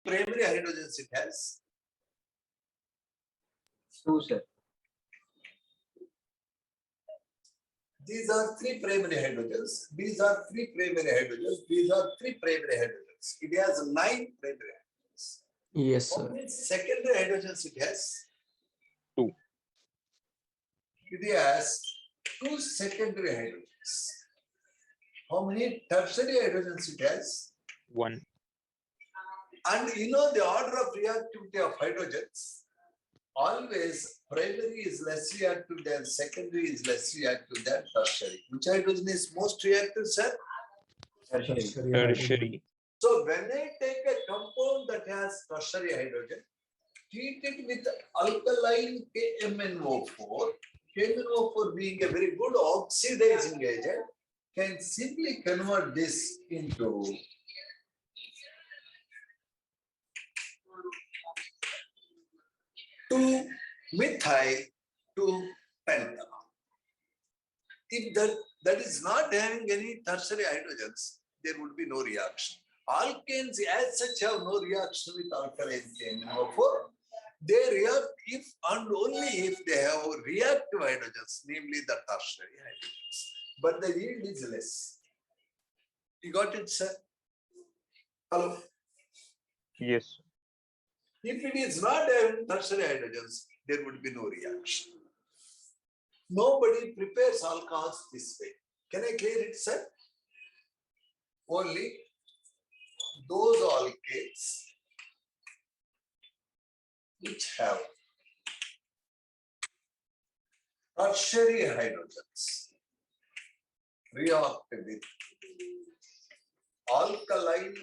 Primary hydrogens it has? 2, sir. These are 3 primary hydrogens. These are 3 primary hydrogens. These are 3 primary hydrogens. It has 9 primary hydrogens. Yes, How sir. many secondary hydrogens it has? 2. It has 2 secondary hydrogens. How many tertiary hydrogens it has? 1. And you know the order of reactivity of hydrogens? Always primary is less reactive than secondary is less reactive than tertiary. Which hydrogen is most reactive, sir? Tertiary. So when I take a compound that has tertiary hydrogen, treat it with alkaline KMnO4. KMnO4 being a very good oxidizing agent, can simply convert this into 2-methyl 2-pentanol. If that is not having any tertiary hydrogens, there would be no reaction. Alkanes as such have no reaction with alkaline KMnO4. They react if and only if they have reactive hydrogens, namely the tertiary hydrogens. But the yield is less. You got it, sir? Hello? Yes. If it is not having tertiary hydrogens, there would be no reaction. Nobody prepares alcohols this way. Can I clear it, sir? Only those alkanes which have tertiary hydrogens react with alkaline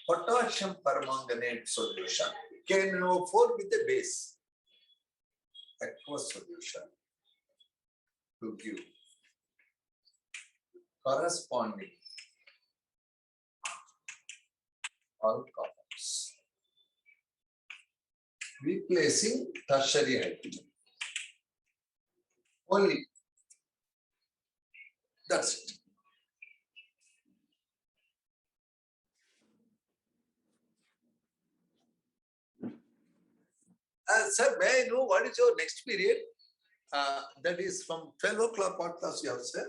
potassium permanganate solution, KMnO4 with a base, aqueous solution, to give corresponding alcohols, replacing tertiary hydrogen. Only. That's it. Sir, may I know what is your next period? That is from 12 o'clock. What class you have, sir?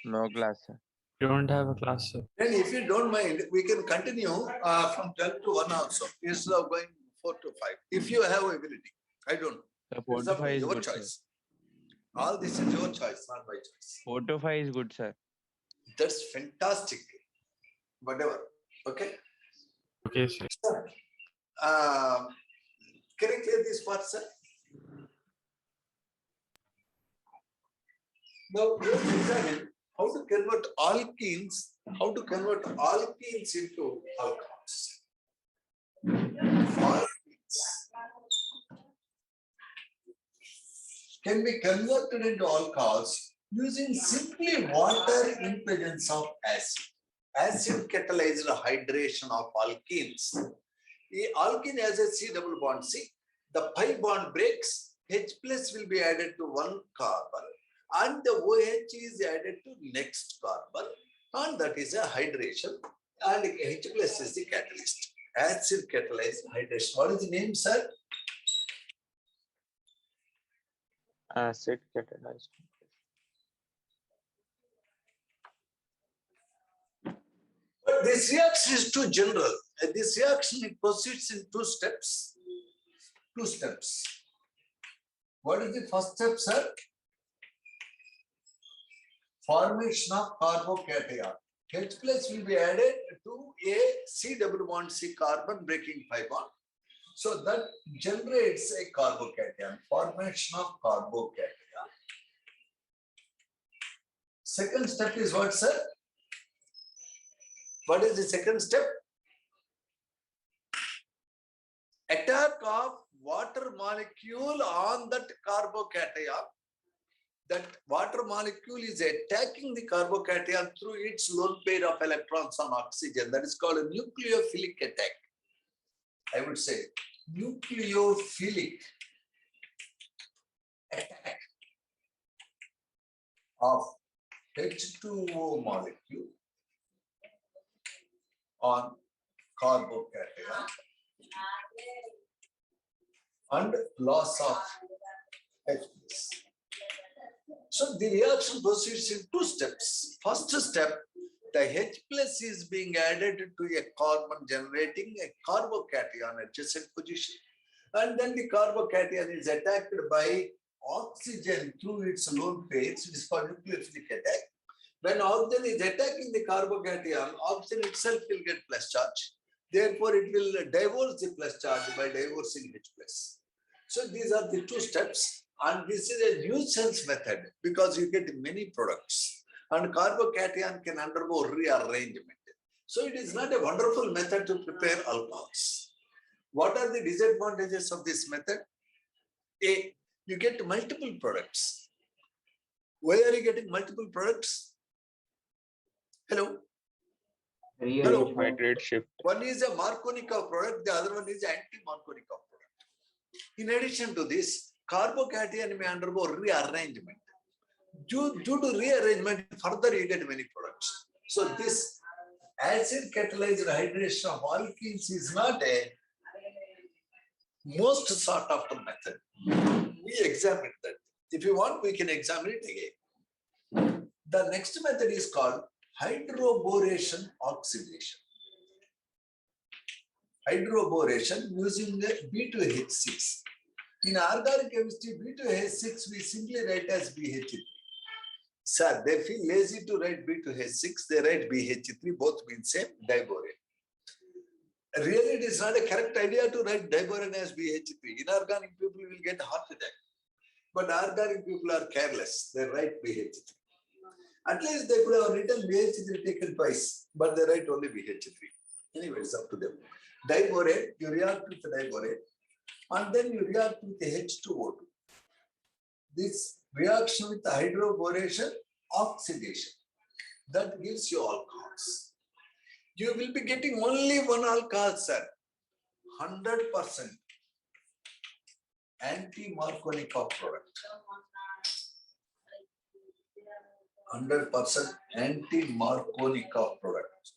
No class, sir. You don't have a class, sir. Then if you don't mind, we can continue from 12 to 1 also, instead of going 4 to 5. If you have ability. I don't. The 4 It's to up 5 to is your good, sir. choice. All this is your choice, not my choice. 4 to 5 is good, sir. That's fantastic. Whatever. Okay? Okay, sir. Sir, can I clear this part, sir? Now, let's examine how to convert alkenes into alcohols. Alkenes can be converted into alcohols using simply water in presence of acid. Acid catalyzed hydration of alkenes. The alkene has a C double bond C. The pi bond breaks, H plus will be added to one carbon and the OH is added to next carbon, and that is a hydration, and H plus is the catalyst. Acid catalyzed hydration. What is the name, sir? Acid catalyzed. But this reaction is too general. This reaction it proceeds in 2 steps. 2 steps. What is the first step, sir? Formation of carbocation. H plus will be added to a C double bond C carbon breaking pi bond. So that generates a carbocation. Formation of carbocation. Second step is what, sir? What is the second step? Attack of water molecule on that carbocation. That water molecule is attacking the carbocation through its lone pair of electrons on oxygen. That is called a nucleophilic attack. I would say nucleophilic attack of H2O molecule on carbocation and loss of H+. So the reaction proceeds in two steps. First step, the H plus is being added to a carbon generating a carbocation adjacent position. And then the carbocation is attacked by oxygen through its lone pairs. It is called nucleophilic attack. When oxygen is attacking the carbocation, oxygen itself will get plus charge. Therefore, it will divorce the plus charge by divorcing H plus. So these are the two steps. And this is a nuisance method because you get many products and carbocation can undergo rearrangement. So it is not a wonderful method to prepare alcohols. What are the disadvantages of this method? A, you get multiple products. Why are you getting multiple products? Hello? Hello. Hydrate shift. One is a Markovnikov product, the other one is anti-Markovnikov product. In addition to this, carbocation may undergo rearrangement. Due to rearrangement, further you get many products. So this acid catalyzed hydration of alkenes is not a most sought after method. We examined that. If you want, we can examine it again. The next method is called hydroboration oxidation. Hydroboration using the B2H6. In organic chemistry, B2H6 we simply write as BH3. Sir, they feel lazy to write B2H6, they write BH3, both mean same, diborane. Really, it is not a correct idea to write diborane as BH3. Inorganic people will get heart attack. But organic people are careless, they write BH3. At least they could have written BH3 taken twice, but they write only BH3. Anyway, it's up to them. Diborane, you react with the diborane, and then you react with the H2O2. This reaction with the hydroboration, oxidation, that gives you alcohols. You will be getting only one alcohol, sir. 100% anti-Markovnikov product. 100% anti-Markovnikov product.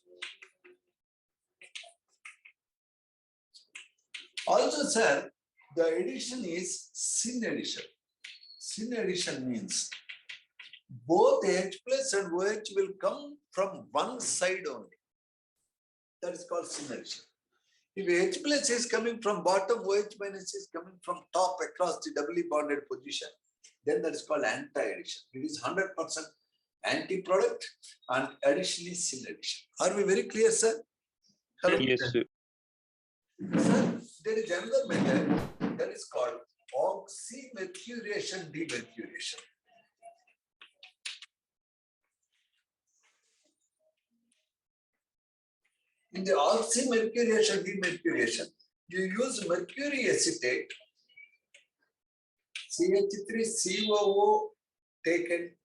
Also, sir, the addition is syn addition. Syn addition means both H plus and OH will come from one side only. That is called syn addition. If H plus is coming from bottom, OH minus is coming from top across the doubly bonded position, then that is called anti-addition. It is 100% anti-product and addition is syn addition. Are we very clear, sir? Hello? Yes, sir. Sir, there is another method that is called oxymercuration demercuration. In the oxymercuration demercuration, you use mercury acetate, CH3COO taken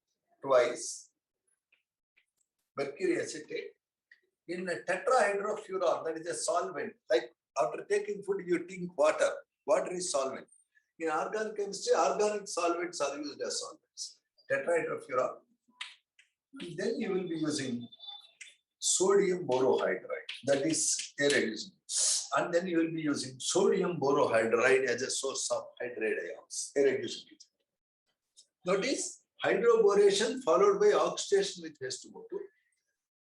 twice, mercury acetate, in a tetrahydrofuran, that is a solvent. Like after taking food, you drink water. Water is solvent. In organic chemistry, organic solvents are used as solvents. Tetrahydrofuran. And then you will be using sodium borohydride, that is irreducible. And then you will be using sodium borohydride as a source of hydrate ions, irreducible. Notice hydroboration followed by oxidation with H2O2.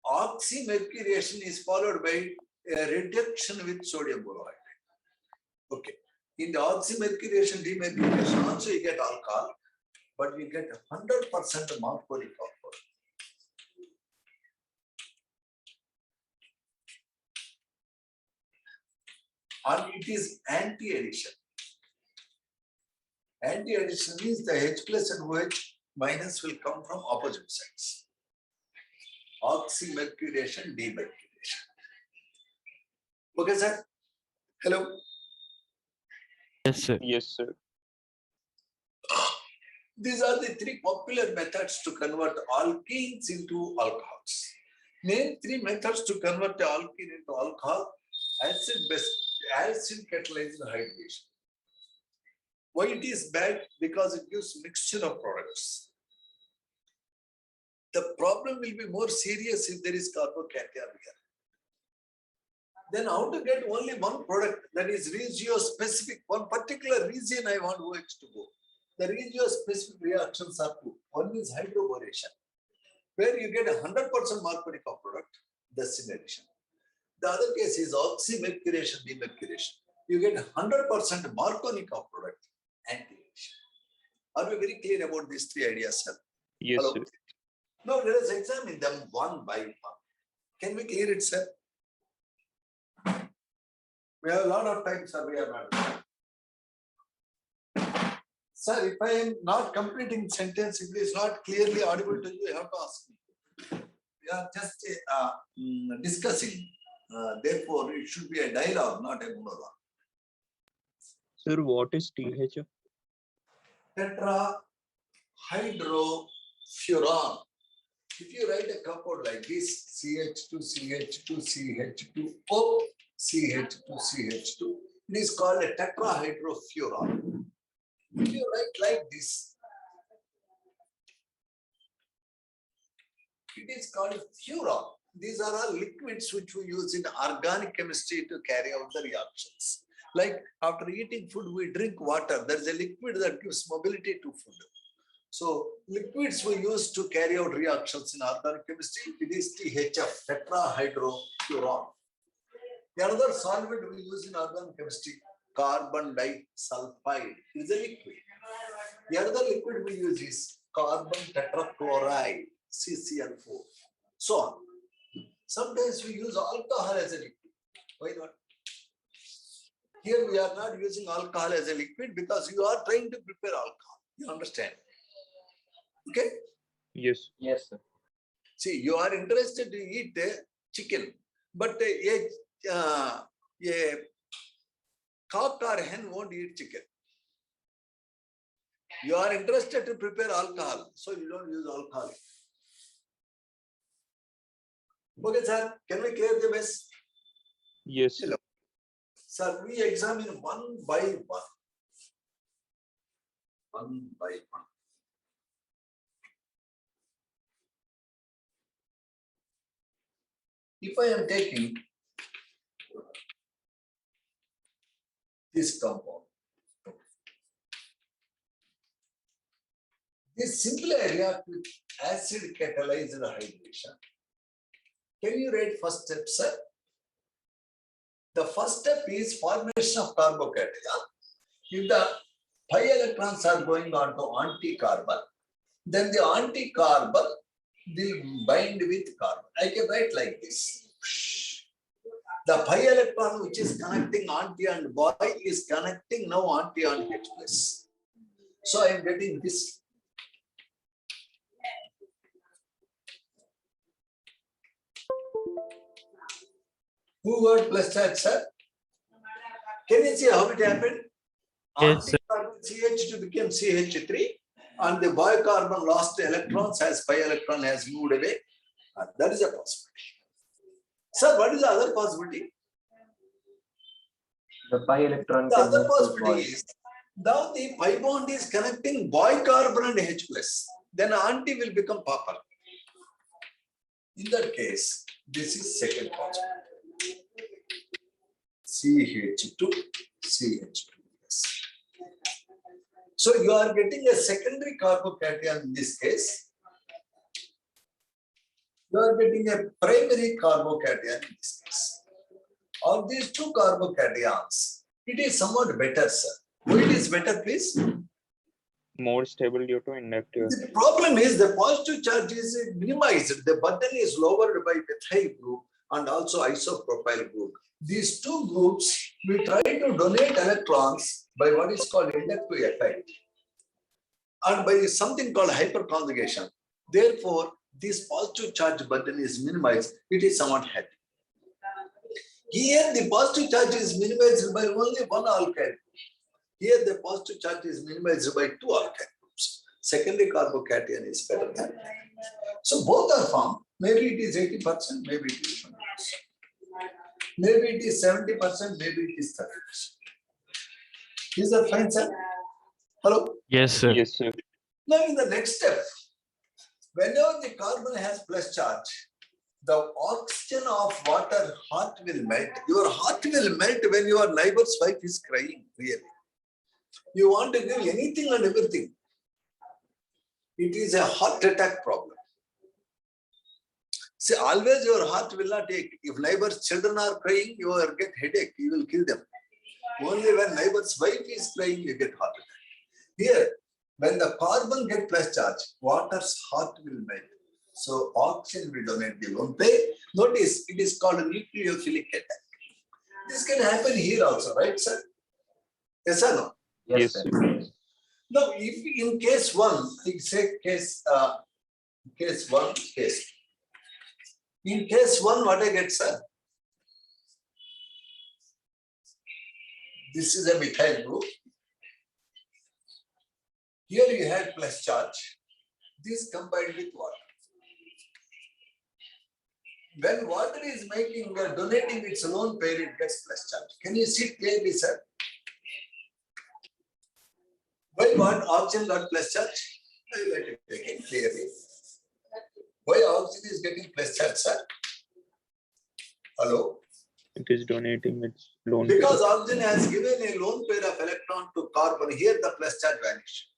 Oxymercuration is followed by a reduction with sodium borohydride. Okay. In the oxymercuration demercuration also you get alcohol, but you get 100% Markovnikov product. And it is anti-addition. Anti-addition means the H plus and OH minus will come from opposite sides. oxymercuration, demercuration. Okay, sir? Hello? Yes, sir. Yes, sir. These are the three popular methods to convert alkenes into alcohols. Name three methods to convert the alkene into alcohol. Acid catalyzed hydration. Why it is bad? Because it gives mixture of products. The problem will be more serious if there is carbocation here. Then how to get only one product, that is regio-specific, one particular region I want OH to go. The regio-specific reactions are two. One is hydroboration, where you get 100% Markovnikov product, thus in addition. The other case is oxymercuration, demercuration. You get 100% Markovnikov product, anti-addition. Are we very clear about these three ideas, sir? Yes, Hello? sir. Now let us examine them one by one. Can we clear it, sir? We have a lot of time, sir. We are not. Sir, if I am not completing sentence, if it is not clearly audible to you, you have to ask me. We are just discussing. Therefore, it should be a dialogue, not a monologue. Sir, what is THF? Tetrahydrofuran. If you write a compound like this, CH2, CH2, CH2O, CH2, CH2, it is called a tetrahydrofuran. If you write like this, it is called furan. These are all liquids which we use in organic chemistry to carry out the reactions. Like after eating food, we drink water. There is a liquid that gives mobility to food. So liquids we use to carry out reactions in organic chemistry, it is THF, tetrahydrofuran. The other solvent we use in organic chemistry, carbon disulfide, is a liquid. The other liquid we use is carbon tetrachloride, CCl4, so on. Sometimes we use alcohol as a liquid. Why not? Here we are not using alcohol as a liquid because you are trying to prepare alcohol. You understand? Okay? Yes. Yes, sir. See, you are interested to eat chicken, but a cock or hen won't eat chicken. You are interested to prepare alcohol, so you don't use alcohol. Okay, sir, can we clear the mess? Yes, sir. Hello. Sir, we examine one by one. One by one. If I am taking this compound, this simply react with acid catalyzed hydration. Can you write first step, sir? The first step is formation of carbocation. If the pi electrons are going on to anti-carbon, then the anti-carbon will bind with carbon. I can write like this. The pi electron which is connecting anti and boy is connecting now anti and H plus. So I am getting this. Who got plus charge, sir? Can you see how it happened? Yes, sir. Anti-carbon CH2 became CH3 and the bicarbon lost electrons as pi electron has moved away. That is a possibility. Sir, what is the other possibility? The pi electron The can other move to possibility boy. is now the pi bond is connecting bicarbon and H plus. Then anti will become copper. In that case, this is second possibility. CH2, CH2. Yes. So you are getting a secondary carbocation in this case. You are getting a primary carbocation in this case. Of these two carbocations, it is somewhat better, sir. Why it is better, please? More stable due to inductive. The problem is the positive charge is minimized. The burden is lowered by methyl group and also isopropyl group. These two groups, we try to donate electrons by what is called inductive effect and by something called hyperconjugation. Therefore, this positive charge burden is minimized, it is somewhat happy. Here the positive charge is minimized by only one alkyl. Here the positive charge is minimized by two alkyl groups. Secondary carbocation is better than that. So both are formed. Maybe it is 80%, maybe it is 20%. Maybe it is 70%, maybe it is 30%. Is that fine, sir? Hello? Yes, sir. Yes, sir. Now in the next step, whenever the carbon has plus charge, the oxygen of water heart will melt. Your heart will melt when your neighbor's wife is crying, really. You want to give anything and everything. It is a heart attack problem. See, always your heart will not ache. If neighbor's children are crying, you will get headache, you will kill them. Only when neighbor's wife is crying, you get heart attack. Here, when the carbon get plus charge, water's heart will melt. So oxygen will donate the lone pair. Notice it is called a nucleophilic attack. This can happen here also, right, sir? Yes or no? Yes, sir. sir. Now, if in case one, I say case one, case. In case one, what I get, sir? This is a methyl group. Here you had plus charge. This combined with water. When water is donating its lone pair, it gets plus charge. Can you see clearly, sir? Why what oxygen got plus charge? I will let it again clearly. Why oxygen is getting plus charge, sir? Hello? It is donating its lone Because pair. oxygen has given a lone pair of electron to carbon, here the plus charge vanished.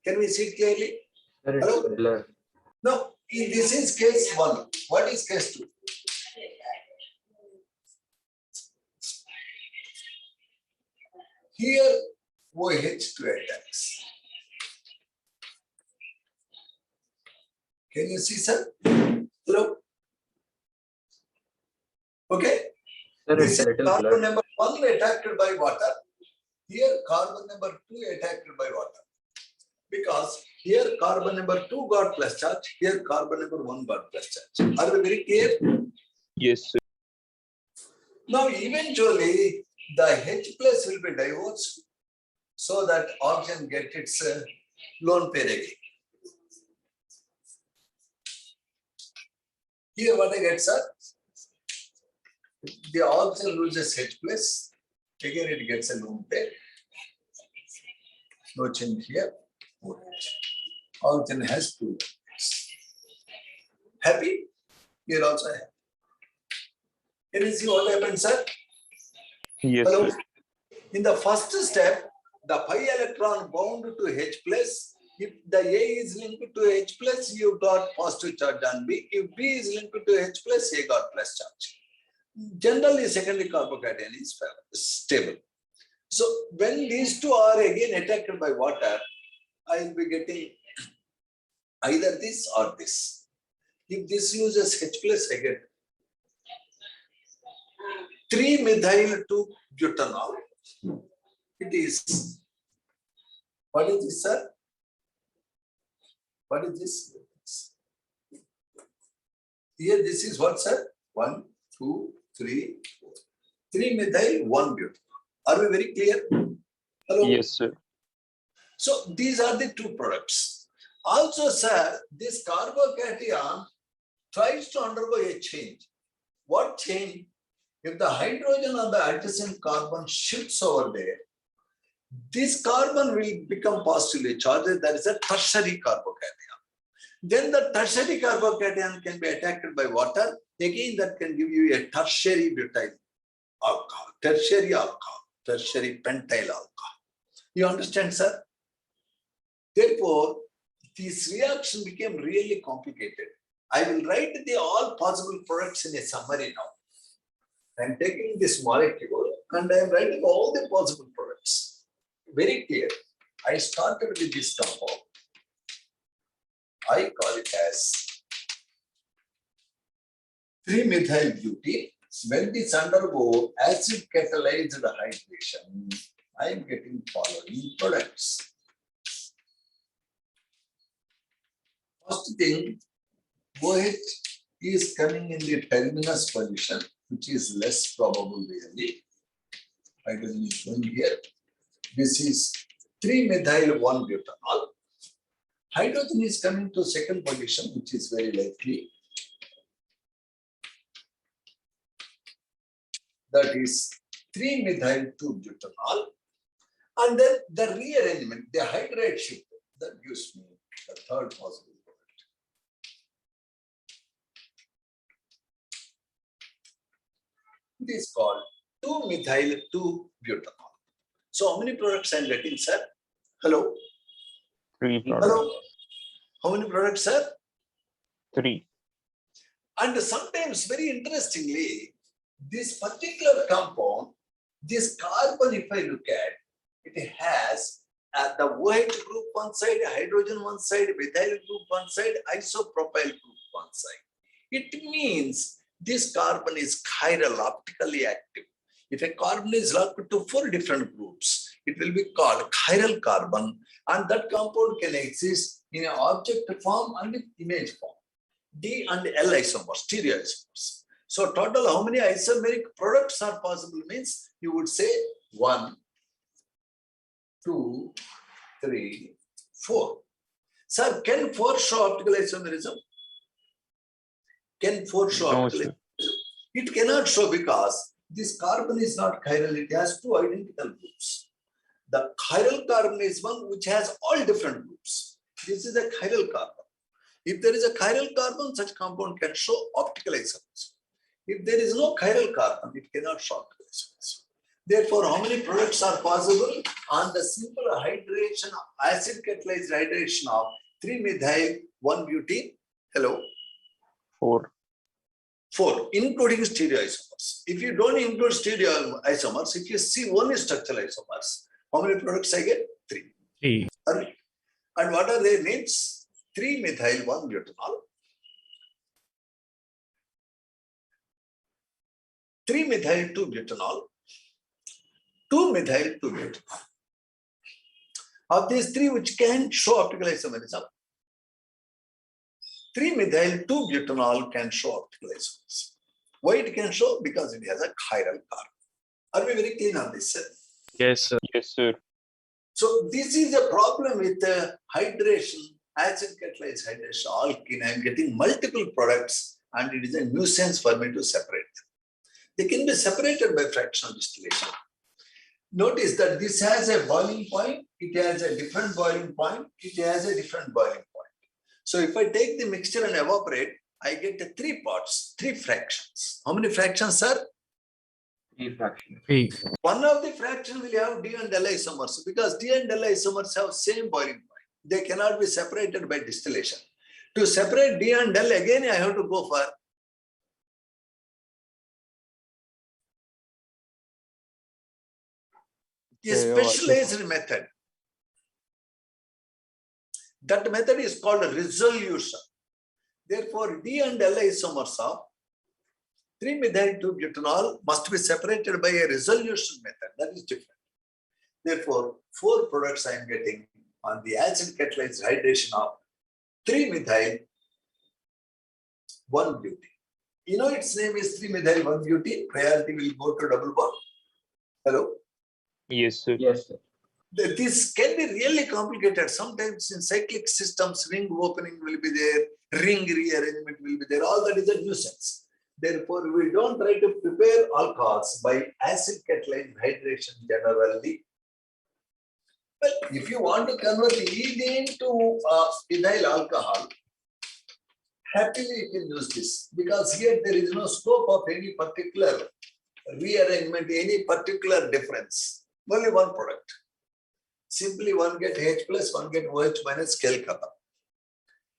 Can we see it clearly? Sir, Hello? it's blur. No, this is case one. What is case two? Here OH2 attacks. Can you see, sir? Hello? Okay. Sir, This it's is a little carbon blur. number 1 attacked by water. Here carbon number 2 attacked by water. Because here carbon number 2 got plus charge, here carbon number 1 got plus charge. Are we very clear? Yes, sir. Now eventually the H plus will be divorced so that oxygen get its lone pair again. Here what I get, sir? The oxygen loses H plus, again it gets a lone pair. No change here. Oxygen has 2 pairs. Happy? Here also happy. Can you see what happened, sir? Yes, Hello? sir. In the first step, the pi electron bound to H plus. If the A is linked to H plus, you got positive charge on B. If B is linked to H plus, A got plus charge. Generally, secondary carbocation is stable. So when these two are again attacked by water, I will be getting either this or this. If this loses H plus, I get 3-methyl-2-butanol. It is, what is this, sir? What is this? Here, this is what, sir? 1, 2, 3, 4. 3-methyl-1-butanol. Are we very clear? Hello? Yes, sir. So these are the two products. Also, sir, this carbocation tries to undergo a change. What change? If the hydrogen on the adjacent carbon shifts over there, this carbon will become positively charged. That is a tertiary carbocation. Then the tertiary carbocation can be attacked by water. Again, that can give you a tertiary butyl alcohol, tertiary alcohol, tertiary pentyl alcohol. You understand, sir? Therefore, this reaction became really complicated. I will write the all possible products in a summary now. I am taking this molecule and I am writing all the possible products. Very clear. I started with this compound. I call it as 3-methyl-butene. When this undergo acid catalyzed hydration, I am getting following products. First thing, OH is coming in the terminus position, which is less probable really. Hydrogen is shown here. This is 3-methyl-1-butanol. Hydrogen is coming to second position, which is very likely. That is 3-methyl-2-butanol. And then the rearrangement, the hydride shift, that gives me the third possible product. It is called 2-methyl-2-butanol. So how many products I am getting, sir? Hello? 3 products. Hello? How many products, sir? 3. And sometimes, very interestingly, this particular compound, this carbon, if I look at, it has the OH group one side, hydrogen one side, methyl group one side, isopropyl group one side. It means this carbon is chiral, optically active. If a carbon is locked to 4 different groups, it will be called chiral carbon, and that compound can exist in an object form and image form. D and L isomers, stereoisomers. So total how many isomeric products are possible means you would say 1, 2, 3, 4. Sir, can 4 show optical isomerism? Can 4 show No, optical sir. isomerism? It cannot show because this carbon is not chiral, it has 2 identical groups. The chiral carbon is one which has all different groups. This is a chiral carbon. If there is a chiral carbon, such compound can show optical isomerism. If there is no chiral carbon, it cannot show optical isomerism. Therefore, how many products are possible? On the simple hydration, acid catalyzed hydration of 3-methyl-1-butene. Hello? 4. 4, including stereoisomers. If you don't include stereoisomers, if you see only structural isomers, how many products I get? 3. 3. And what are their names? 3-methyl-1-butanol, 3-methyl-2-butanol, 2-methyl-2-butanol. Of these 3 which can show optical isomerism, 3-methyl-2-butanol can show optical isomerism. Why it can show? Because it has a chiral carbon. Are we very clear on this, sir? Yes, sir. Yes, sir. So this is a problem with hydration, acid catalyzed hydration, alkene. I am getting multiple products and it is a nuisance for me to separate them. They can be separated by fractional distillation. Notice that this has a boiling point, it has a different boiling point, it has a different boiling point. So if I take the mixture and evaporate, I get 3 parts, 3 fractions. How many fractions, sir? 3 fractions. 3. One of the fraction will have D and L isomers because D and L isomers have same boiling point. They cannot be separated by distillation. To separate D and L, again I have to go for a specialized method. That method is called resolution. Therefore, D and L isomers of 3-methyl-2-butanol must be separated by a resolution method. That is different. Therefore, 4 products I am getting on the acid catalyzed hydration of 3-methyl-1-butene. You know its name is 3-methyl-1-butene. Priority will go to double bond. Hello? Yes, sir. Yes, sir. This can be really complicated. Sometimes in cyclic systems, ring opening will be there, ring rearrangement will be there. All that is a nuisance. Therefore, we don't try to prepare alcohols by acid catalyzed hydration generally. Well, if you want to convert ethene to ethyl alcohol, happily you can use this because here there is no scope of any particular rearrangement, any particular difference. Only one product. Simply one get H plus, one get OH minus, kel khatam.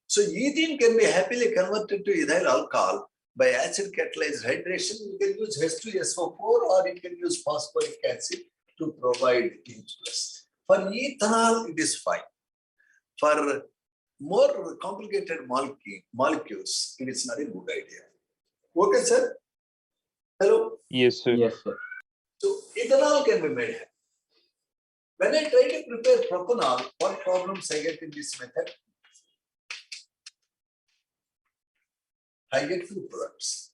So ethene can be happily converted to ethyl alcohol by acid catalyzed hydration. You can use H2SO4 or you can use phosphoric acid to provide H plus. For ethanol, it is fine. For more complicated molecules, it is not a good idea. Okay, sir? Hello? Yes, sir. Yes, sir. So ethanol can be made happy. When I try to prepare propanol, what problems I get in this method? I get two products.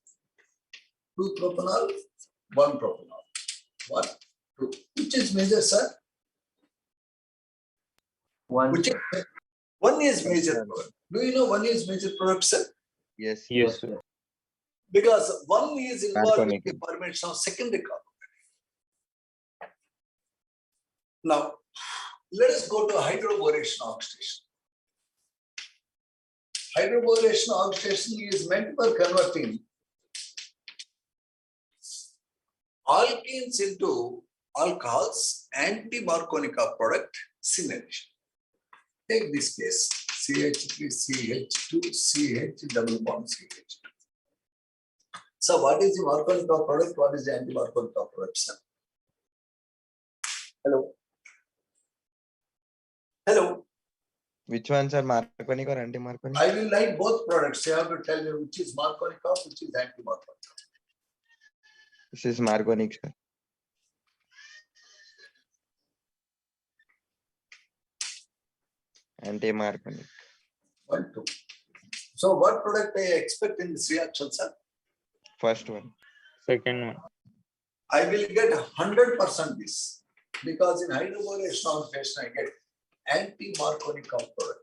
2 propanol, 1 propanol. 1, 2. Which is major, sir? One. Which is, one is major product. Do you know one is major product, sir? Yes. Yes, sir. Because one is involved in Marconic. the formation of secondary carbon. Now, let us go to hydroboration oxidation. Hydroboration oxidation is meant for converting alkenes into alcohols, anti-Markovnikov product, synadation. Take this case, CH3, CH2, CH, double bond CH. So what is the Markovnikov product? What is the anti-Markovnikov product, sir? Hello? Hello? Which ones are Marconic or anti-Marconic? I will like both products. You have to tell me which is Markovnikov, which is anti-Markovnikov. This is Marconic, sir. Anti-Marconic. 1, 2. So what product I expect in this reaction, sir? First one. Second one. I will get 100% this because in hydroboration oxidation I get anti-Markovnikov product.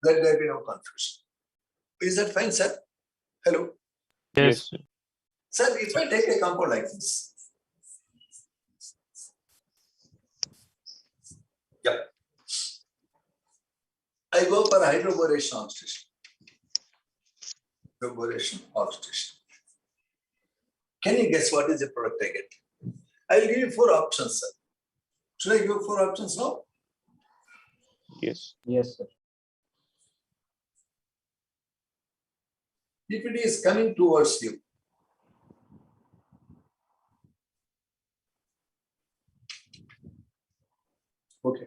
Let there be no confusion. Is that fine, sir? Hello? Yes. sir. Sir, if I take a compound like this. Yeah. I go for hydroboration oxidation. Hydroboration oxidation. Can you guess what is the product I get? I will give you 4 options, sir. Should I give 4 options now? Yes. Yes, sir. If it is coming towards you, okay.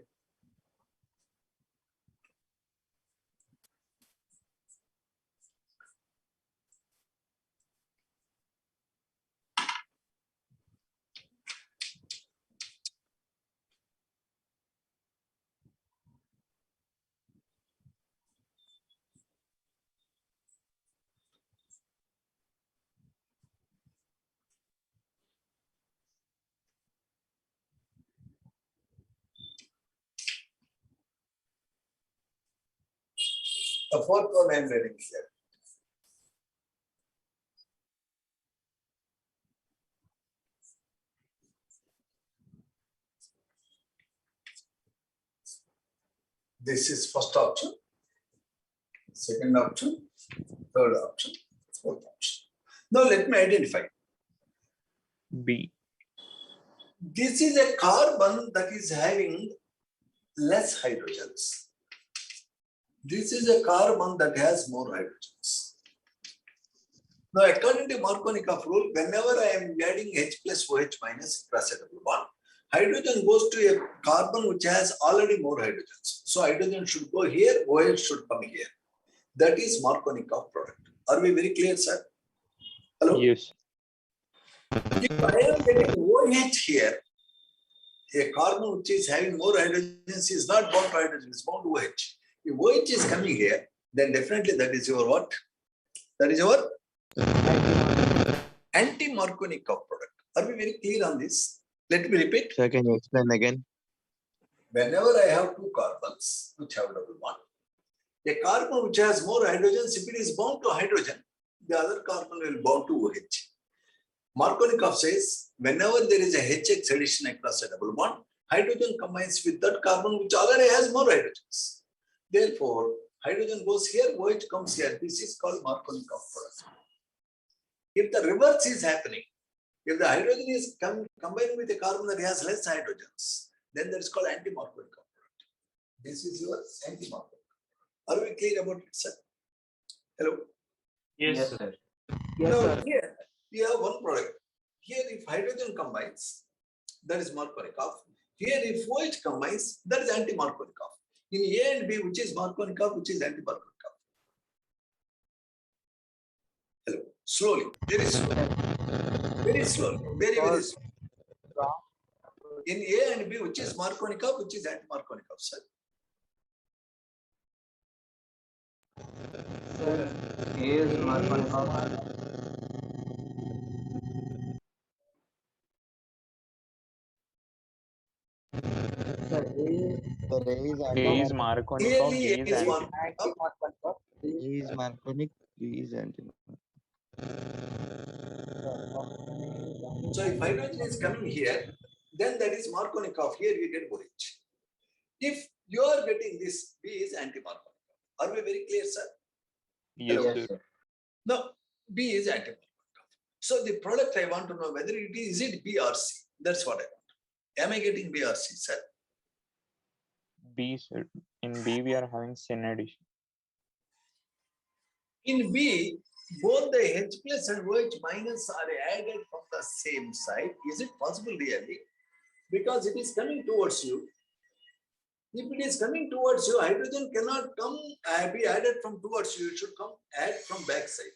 The 4th one I am reading here. This is first option, second option, third option, fourth option. Now let me identify. B. This is a carbon that is having less hydrogens. This is a carbon that has more hydrogens. Now, according to Markovnikov rule, whenever I am adding H plus OH minus plus a double bond, hydrogen goes to a carbon which has already more hydrogens. So hydrogen should go here, OH should come here. That is Markovnikov product. Are we very clear, sir? Hello? Yes. If I am getting OH here, a carbon which is having more hydrogens is not bound to hydrogen, it's bound to OH. If OH is coming here, then definitely that is your what? That is your anti-Markovnikov product. Are we very clear on this? Let me repeat. Sir, can you explain again? Whenever I have 2 carbons which have double bond, a carbon which has more hydrogens, if it is bound to hydrogen, the other carbon will bound to OH. Markovnikov says, whenever there is a HX addition across a double bond, hydrogen combines with that carbon which already has more hydrogens. Therefore, hydrogen goes here, OH comes here. This is called Markovnikov product. If the reverse is happening, if the hydrogen is combined with a carbon that has less hydrogens, then that is called anti-Markovnikov product. This is your anti-Markovnikov. Are we clear about it, sir? Hello? Yes, sir. Now, here we have one product. Here, if hydrogen combines, that is Markovnikov. Here, if OH combines, that is anti-Markovnikov. In A and B, which is Markovnikov, which is anti-Markovnikov. Hello, slowly, very slowly, very slowly, very slowly. In A and B, which is Markovnikov, which is anti-Markovnikov, sir. Sir, A is Markovnikov. Sir, The ray is A is anti. Markovnikov, Clearly, B A is is anti. Markovnikov. A is Marconic, B is anti. So if hydrogen is coming here, then that is Markovnikov. Here we get OH. If you are getting this, B is anti-Markovnikov. Are we very clear, sir? Yes, yes, sir. sir. No, B is anti-Markovnikov. So the product I want to know whether is it B or C. That's what I want. Am I getting B or C, sir? B, sir. In B, we are having syn addition. In B, both the H plus and OH minus are added from the same side. Is it possible really? Because it is coming towards you. If it is coming towards you, hydrogen cannot come be added from towards you. It should come add from backside.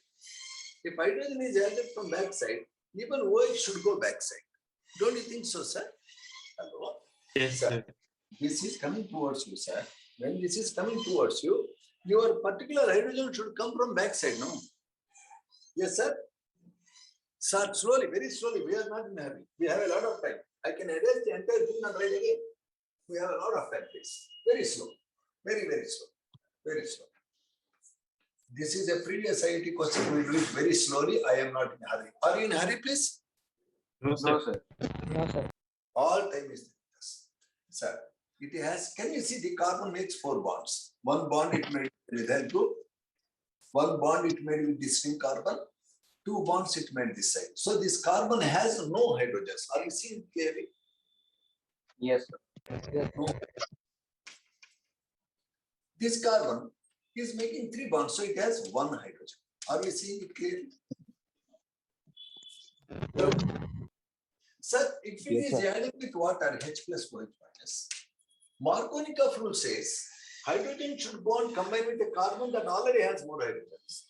If hydrogen is added from backside, even OH should go backside. Don't you think so, sir? Hello? Yes, sir. This is coming towards you, sir. When this is coming towards you, your particular hydrogen should come from backside, no? Yes, sir? Sir, slowly, very slowly. We are not in a hurry. We have a lot of time. I can erase the entire thing and write again. We have a lot of time, please. Very slow. Very, very slow. Very slow. This is a previous IIT question. We do it very slowly. I am not in a hurry. Are you in a hurry, please? No, No, sir. sir. No, sir. All time is with us. Sir, it has, can you see the carbon makes 4 bonds? One bond it made with methyl group. One bond it made with this string carbon. 2 bonds it made this side. So this carbon has no hydrogens. Are you seeing clearly? Yes, sir. No. This carbon is making 3 bonds, so it has 1 hydrogen. Are we seeing it clearly? No. Sir, if it Yes, is added with water, H plus OH minus, Markovnikov rule says hydrogen should go and combine with a carbon that already has more hydrogens.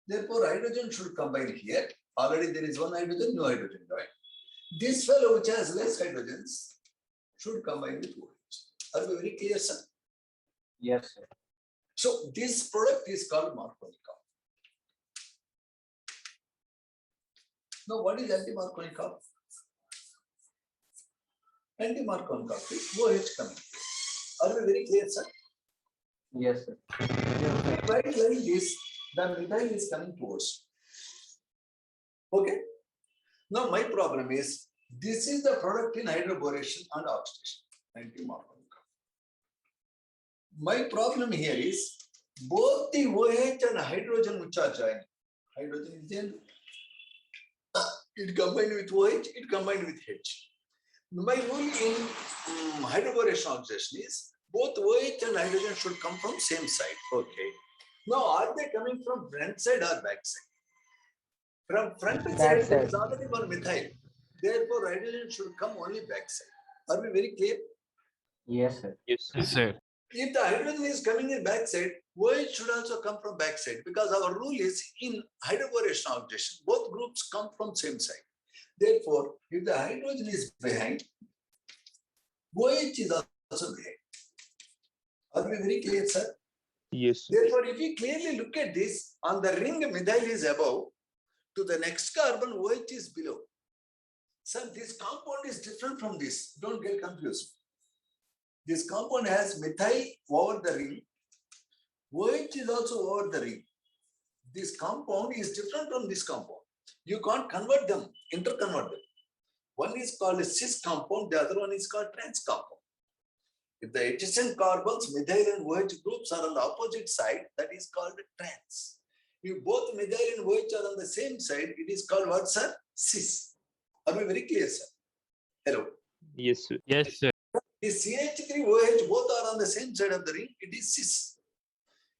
Therefore, hydrogen should combine here. Already there is 1 hydrogen, no hydrogen, right? This fellow which has less hydrogens should combine with OH. Are we very clear, sir? Yes, sir. So this product is called Markovnikov. Now, what is anti-Markovnikov? Anti-Markovnikov is OH coming. Are we very clear, sir? Yes, sir. If I like this, the methyl is coming towards you. Okay. Now, my problem is this is the product in hydroboration and oxidation. Anti-Markovnikov. My problem here is both the OH and hydrogen which are joining. Hydrogen is in. It combined with OH, it combined with H. My rule in hydroboration oxidation is both OH and hydrogen should come from same side. Okay. Now, are they coming from front side or back side? From front side, there side. is already 1 methyl. Therefore, hydrogen should come only back side. Are we very clear? Yes, sir. Yes, sir. Yes, sir. If the hydrogen is coming in backside, OH should also come from backside because our rule is in hydroboration oxidation, both groups come from same side. Therefore, if the hydrogen is behind, OH is also behind. Are we very clear, sir? Yes, sir. Therefore, if you clearly look at this, on the ring methyl is above, to the next carbon OH is below. Sir, this compound is different from this. Don't get confused. This compound has methyl over the ring. OH is also over the ring. This compound is different from this compound. You can't convert them, interconvert them. One is called a cis compound, the other one is called trans compound. If the adjacent carbons, methyl and OH groups are on the opposite side, that is called trans. If both methyl and OH are on the same side, it is called what, sir? Cis. Are we very clear, sir? Hello. Yes, sir. Yes, sir. The CH3OH both are on the same side of the ring, it is cis.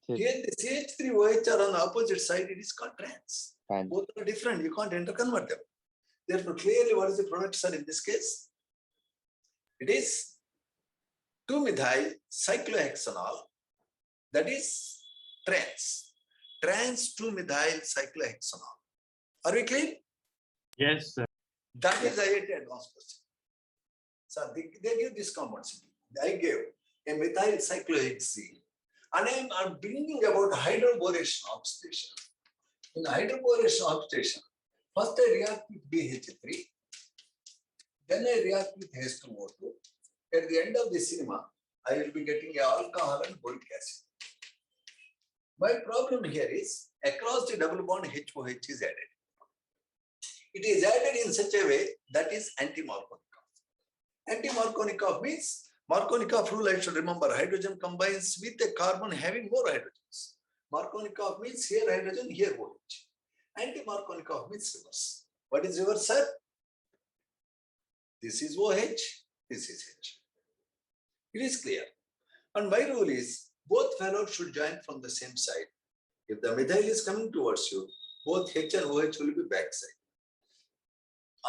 Cis. Here the CH3OH are on the opposite side, it is called trans. Trans. Both are different, you can't interconvert them. Therefore, clearly what is the product, sir, in this case? It is 2-methyl cyclohexanol, that is trans. Trans 2-methyl cyclohexanol. Are we clear? Yes, sir. That is IIT advanced question. So they give this compound. I gave a methyl cyclohexene And I'm bringing about hydroboration oxidation. In hydroboration oxidation, first I react with BH3, then I react with H2O2. At the end of the cinema, I will be getting alcohol and boric acid. My problem here is across the double bond HOH is added. It is added in such a way that is anti-Markovnikov. Anti-Markovnikov means Markovnikov rule, I should remember, hydrogen combines with a carbon having more hydrogens. Markovnikov means here hydrogen, here OH. Anti-Markovnikov means reverse. What is reverse, sir? This is OH, this is H. It is clear. And my rule is both fellows should join from the same side. If the methyl is coming towards you, both H and OH will be backside.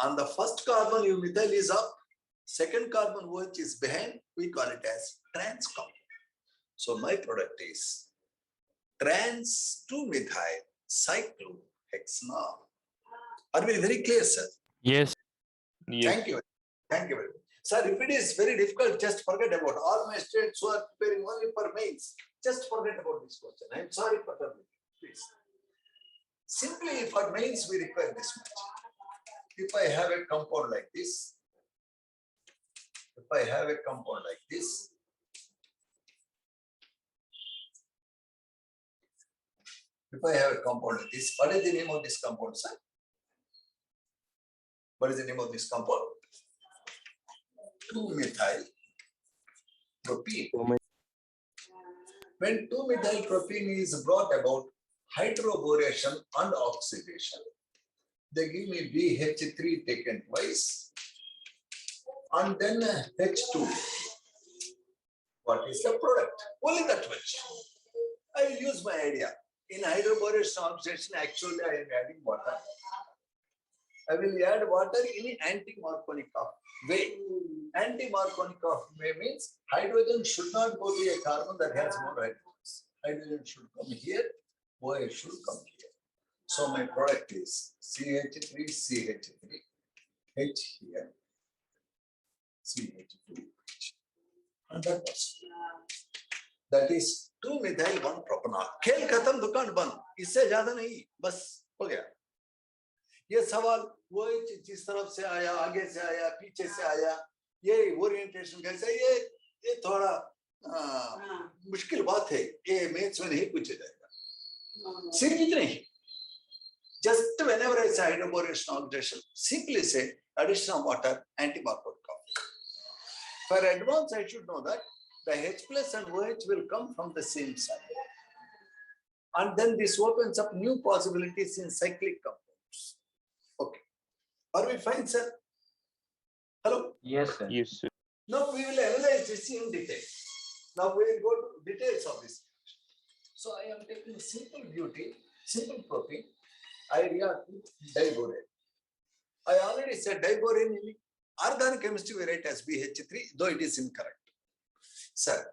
On the first carbon, your methyl is up, second carbon OH is behind, we call it as trans compound. So my product is trans 2-methyl cyclohexanol. Are we very clear, sir? Yes. Yes. Thank you. Thank you very much. Sir, if it is very difficult, just forget about all my students who are preparing only for mains. Just forget about this question. I'm sorry for troubling you, please. Simply for mains, we require this much. If I have a compound like this, if I have a compound like this, if I have a compound like this, what is the name of this compound, sir? What is the name of this compound? 2-methyl propene. When 2-methyl propene is brought about hydroboration and oxidation, they give me BH3 taken twice and then H2. What is the product? Only that much. I will use my idea. In hydroboration oxidation, actually I am adding water. I will add water in anti-Markovnikov way. Anti-Markovnikov way means hydrogen should not go to a carbon that has more hydrogens. Hydrogen should come here, OH should come here. So my product is CH3, CH3, H here, CH3, and that is 2-methyl 1-propanol. खेल खत्म दुकान बंद, इससे ज्यादा नहीं, बस हो गया. ये सवाल वो जिस तरफ से आया, आगे से आया, पीछे से आया, ये ओरिएंटेशन कैसे, ये थोड़ा मुश्किल बात है, ये मैथ्स में नहीं पूछा जाएगा. सिर्फ इतना ही. Just whenever I say hydroboration oxidation, simply say addition of water, anti-Markovnikov. For advance, I should know that the H plus and OH will come from the same side. And then this opens up new possibilities in cyclic compounds. Okay. Are we fine, sir? Hello? Yes, sir. Yes, sir. Now we will analyze this in detail. Now we will go to details of this. So I am taking simple butene, simple propene. I react with diborane. I already said diborane in organic chemistry we write as BH3, though it is incorrect. Sir,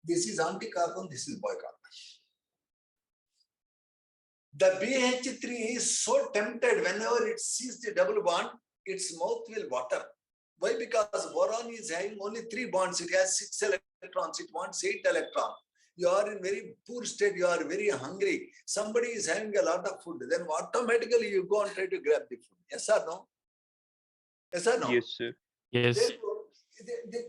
this is anti-carbon, this is bicarbon. The BH3 is so tempted whenever it sees the double bond, its mouth will water. Why? Because boron is having only 3 bonds, it has 6 electrons, it wants 8 electrons. You are in very poor state, you are very hungry. Somebody is having a lot of food, then automatically you go and try to grab the food. Yes or no? Yes or no? Yes, sir. Yes. Therefore,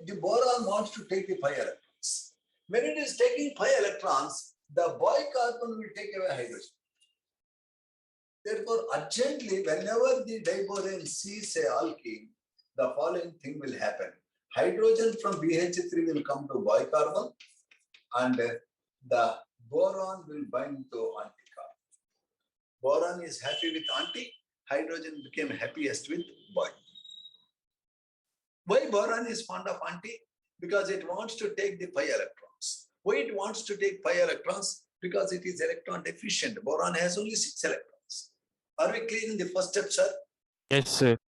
the boron wants to take the 5 electrons. When it is taking 5 electrons, the bicarbon will take away hydrogen. Therefore, urgently, whenever the diborane sees a alkene, the following thing will happen. Hydrogen from BH3 will come to bicarbon, and the boron will bind to anti-carbon. Boron is happy with anti, hydrogen became happiest with bi. Why boron is fond of anti? Because it wants to take the 5 electrons. Why it wants to take 5 electrons? Because it is electron deficient. Boron has only 6 electrons. Are we clear in the first step, sir? Yes, sir.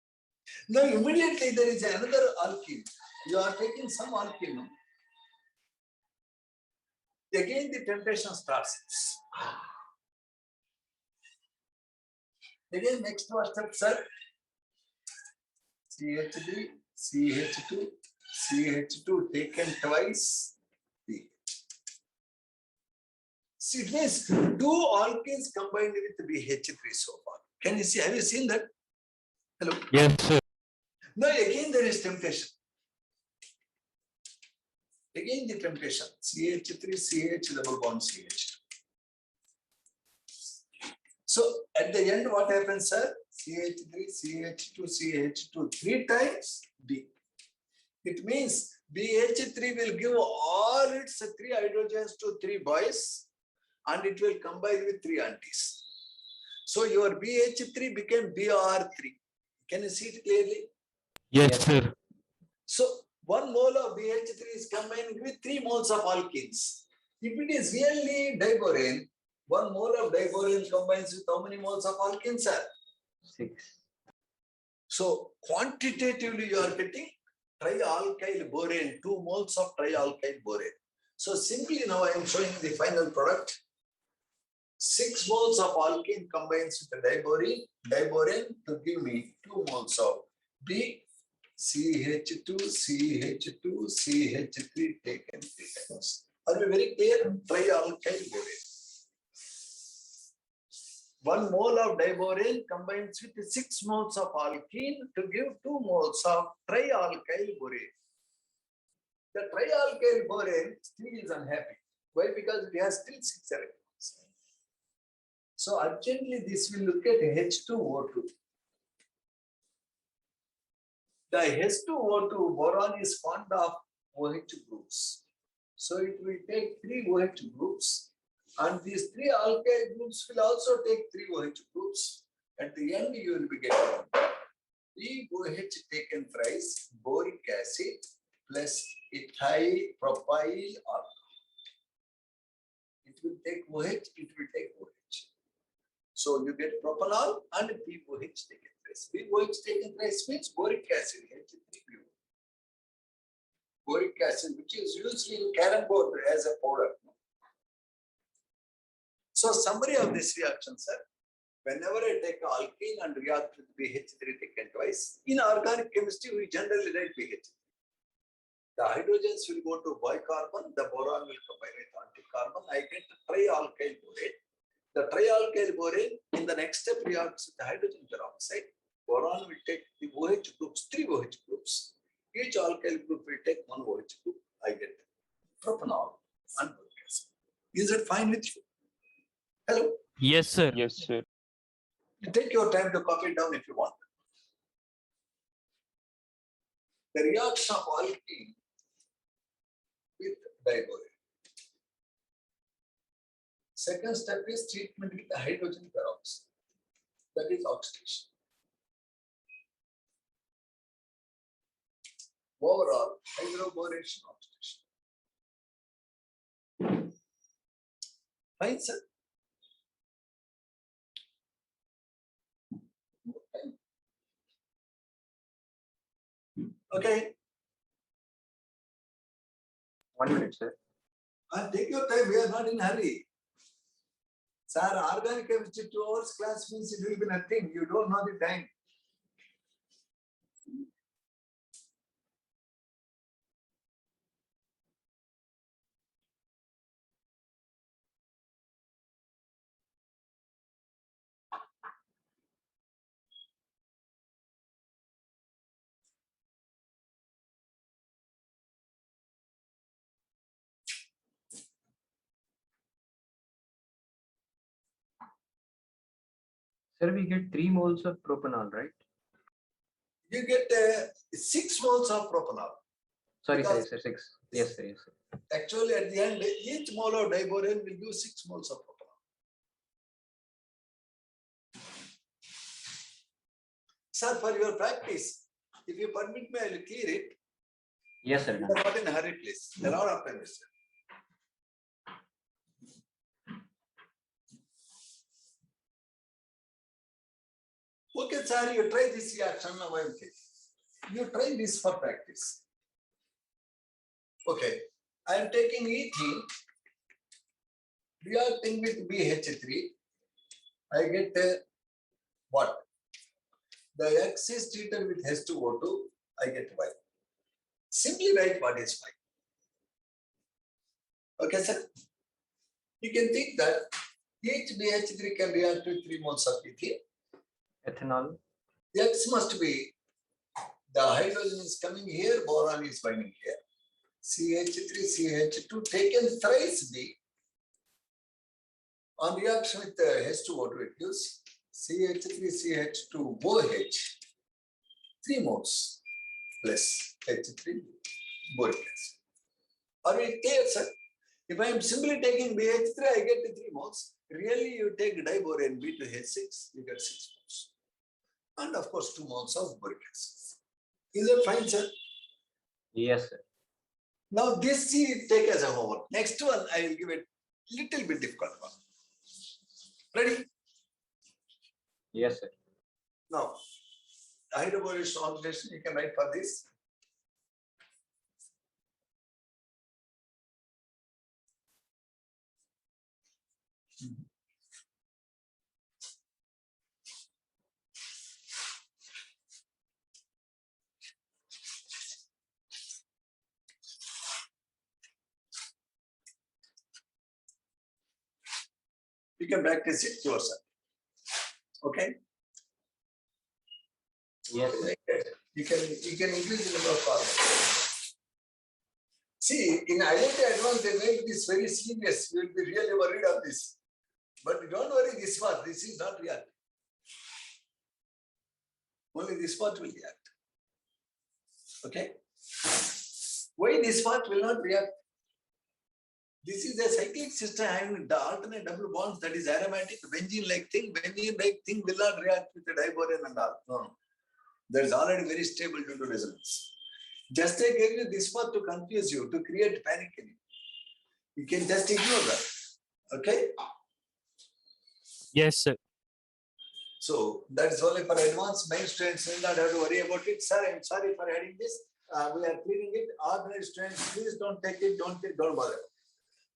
Now immediately there is another alkene. You are taking some alkene. No? Again the temptation starts. Again next step, sir. CH3, CH2, CH2 taken twice. See, it means two alkenes combined with BH3 so far. Can you see? Have you seen that? Hello. Yes, sir. Now again there is temptation. Again the temptation. CH3, CH double bond CH. So at the end, what happens, sir? CH3, CH2, CH2, 3 times B. It means BH3 will give all its 3 hydrogens to 3 boys and it will combine with 3 aunties. So your BH3 became Br3. Can you see it clearly? Yes, Yes, sir. So 1 mole of BH3 is combined with 3 moles of alkenes. If it is really diborane, 1 mole of diborane combines with how many moles of alkenes, sir? 6. So quantitatively you are getting trialkyl borane, 2 moles of trialkyl borane. So simply now I am showing the final product. 6 moles of alkene combines with the diborane to give me 2 moles of B, CH2, CH2, CH3 taken 3 times. Are we very clear? Trialkyl borane. 1 mole of diborane combines with 6 moles of alkene to give 2 moles of trialkyl borane. The trialkyl borane still is unhappy. Why? Because it has still 6 electrons. So urgently this will look at H2O2. The H2O2 boron is fond of OH groups. So it will take 3 OH groups. And these 3 alkyl groups will also take 3 OH groups. At the end, you will be getting BOH taken thrice, boric acid plus ethyl propyl alcohol. It will take OH, it will take OH. So you get propanol and BOH taken thrice. BOH taken thrice means boric acid, H3PO. Boric acid, which is used in carrom board as a powder. So summary of this reaction, sir. Whenever I take alkene and react with BH3 taken twice, in organic chemistry, we generally write BH3. The hydrogens will go to bicarbon, the boron will combine with anticarbon. I get trialkyl borate. The trialkyl borate in the next step reacts with the hydrogen peroxide. Boron will take the OH groups, 3 OH groups. Each alkyl group will take 1 OH group. I get propanol and boric acid. Is it fine with you? Hello? Yes, sir. Yes, sir. Take your time to copy it down if you want. The reaction of alkene with diborane. Second step is treatment with the hydrogen peroxide. That is oxidation. Overall, hydroboration oxidation. Fine, sir. Okay. 1 minute, sir. Take your time. We are not in a hurry. Sir, organic chemistry 2 hours class means it will be nothing. You don't know the time. Sir, we get 3 moles of propanol, right? You get 6 moles of propanol. Sorry, Because- sir, 6. Yes, sir, yes, sir. Actually, at the end, each mole of diborane will give 6 moles of propanol. Sir, for your practice, if you permit me, I will clear it. Yes, sir. You are not in a hurry, please. A lot of time, sir. Okay, sir, you try this reaction. Now I will take. You try this for practice. Okay, I am taking ethene, reacting with BH3. I get what? The X is treated with H2O2. I get Y. Simply write what is Y. Okay, sir. You can think that each BH3 can react with 3 moles of ethene. Ethanol. X must be the hydrogen is coming here, boron is binding here. CH3, CH2 taken thrice B. On reaction with the H2O2, it gives CH3, CH2, OH, 3 moles plus H3, boric acid. Are we clear, sir? If I am simply taking BH3, I get 3 moles. Really, you take diboron B to H6, you get 6 moles. And of course, 2 moles of boric acid. Is that fine, sir? Yes, sir. Now, this you take as a homework. Next one, I will give it little bit difficult one. Ready? Yes, sir. Now, hydroboration oxidation, you can write for this. You can practice it yourself. Okay? Yes, sir. You can increase the number of carbons. See, in IIT Advanced, they make this very serious. You will be really worried of this. But don't worry, this part, this is not react. Only this part will react. Okay? Why this part will not react? This is a cyclic system having the alternate double bonds, that is aromatic, benzene-like thing. Benzene-like thing will not react with the diboron and all. No. That is already very stable due to resonance. Just I gave you this part to confuse you, to create panic in you. You can just ignore that. Okay? Yes, sir. So that is only for advanced. Main students will not have to worry about it. Sir, I'm sorry for adding this. We are cleaning it. Ordinary students, please don't take it, don't bother.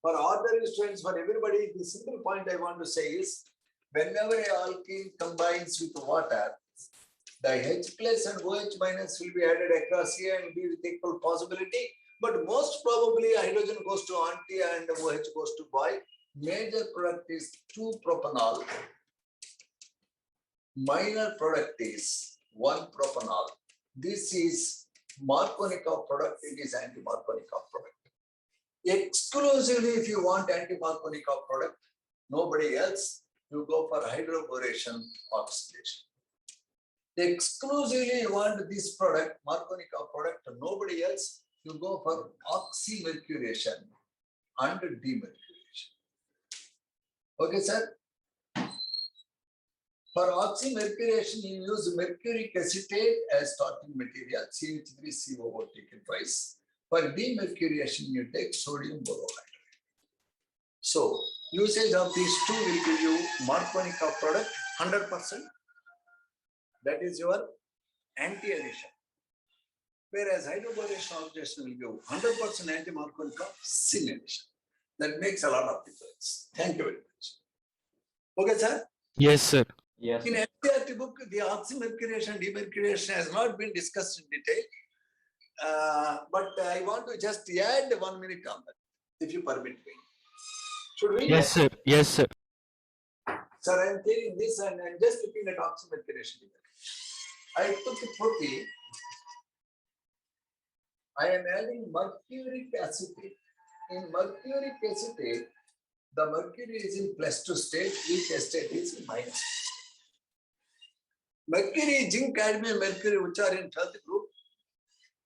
For ordinary students, for everybody, the simple point I want to say is, whenever a alkene combines with water, the H plus and OH minus will be added across here and be with equal possibility. But most probably hydrogen goes to auntie and OH goes to boy. Major product is 2-propanol. Minor product is 1-propanol. This is Markovnikov product, it is anti-Markovnikov product. Exclusively, if you want anti-Markovnikov product, nobody else, you go for hydroboration oxidation. Exclusively, you want this product, Markovnikov product, nobody else, you go for oxymercuration and demercuration. Okay, sir? For oxymercuration, you use mercuric acetate as starting material, CH3COO taken twice. For demercuration, you take sodium borohydride. So, usage of these two will give you Markovnikov product 100%. That is your anti-addition. Whereas hydroboration oxidation will give 100% anti-Markovnikov sin addition. That makes a lot of difference. Thank you very much. Okay, sir? Yes, sir. Yes, In sir. NCERT book, the oxymercuration, demercuration has not been discussed in detail. But I want to just add 1 minute on that, if you permit me. Should we? Yes, sir. Yes, sir. Sir, I am taking this and I am just looking at oxymercuration. I took it 40. I am adding mercuric acetate. In mercuric acetate, the mercury is in +2 state, weak acetate is in -2. Mercury, zinc, cadmium, mercury, which are in 12th group,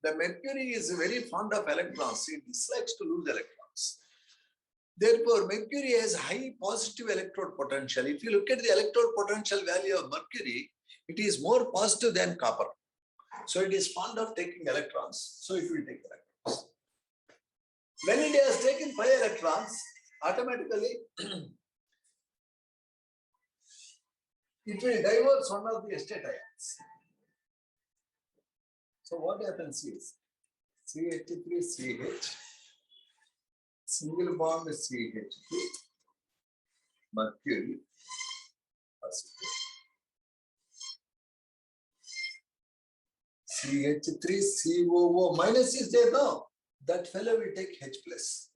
the mercury is very fond of electrons. It dislikes to lose electrons. Therefore, mercury has high positive electrode potential. If you look at the electrode potential value of mercury, it is more positive than copper. So it is fond of taking electrons. So it will take electrons. When it has taken 5 electrons, automatically it will diverge one of the acetate ions. So what happens is CH3CH, single bond CH2, mercury, acetate. CH3COO minus is there now. That fellow will take H plus.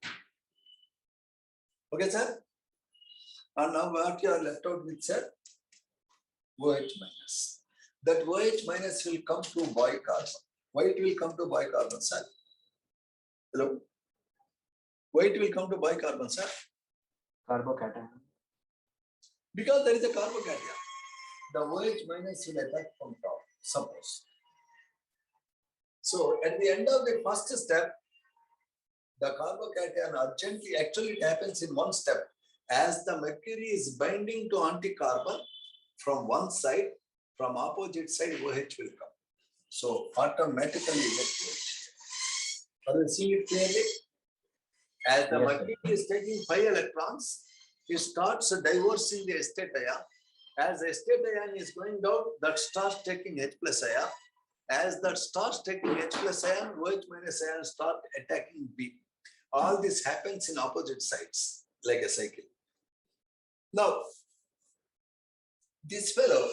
Okay, sir? And now what you are left out with, sir? OH minus. That OH minus will come to bicarbon. Why it will come to bicarbon, sir? Hello? Why it will come to bicarbon, sir? Carbocation. Because there is a carbocation. The OH minus will attack from top, suppose. So at the end of the first step, the carbocation urgently, actually it happens in one step. As the mercury is binding to anti-carbon from one side, from opposite side OH will come. So automatically you get OH. Are you seeing it clearly? As the Yes, sir. mercury is taking 5 electrons, it starts divorcing the state ion. As the state ion is going down, that starts taking H plus ion. As that starts taking H plus ion, OH minus ion start attacking B. All this happens in opposite sides, like a cycle. Now, this fellow,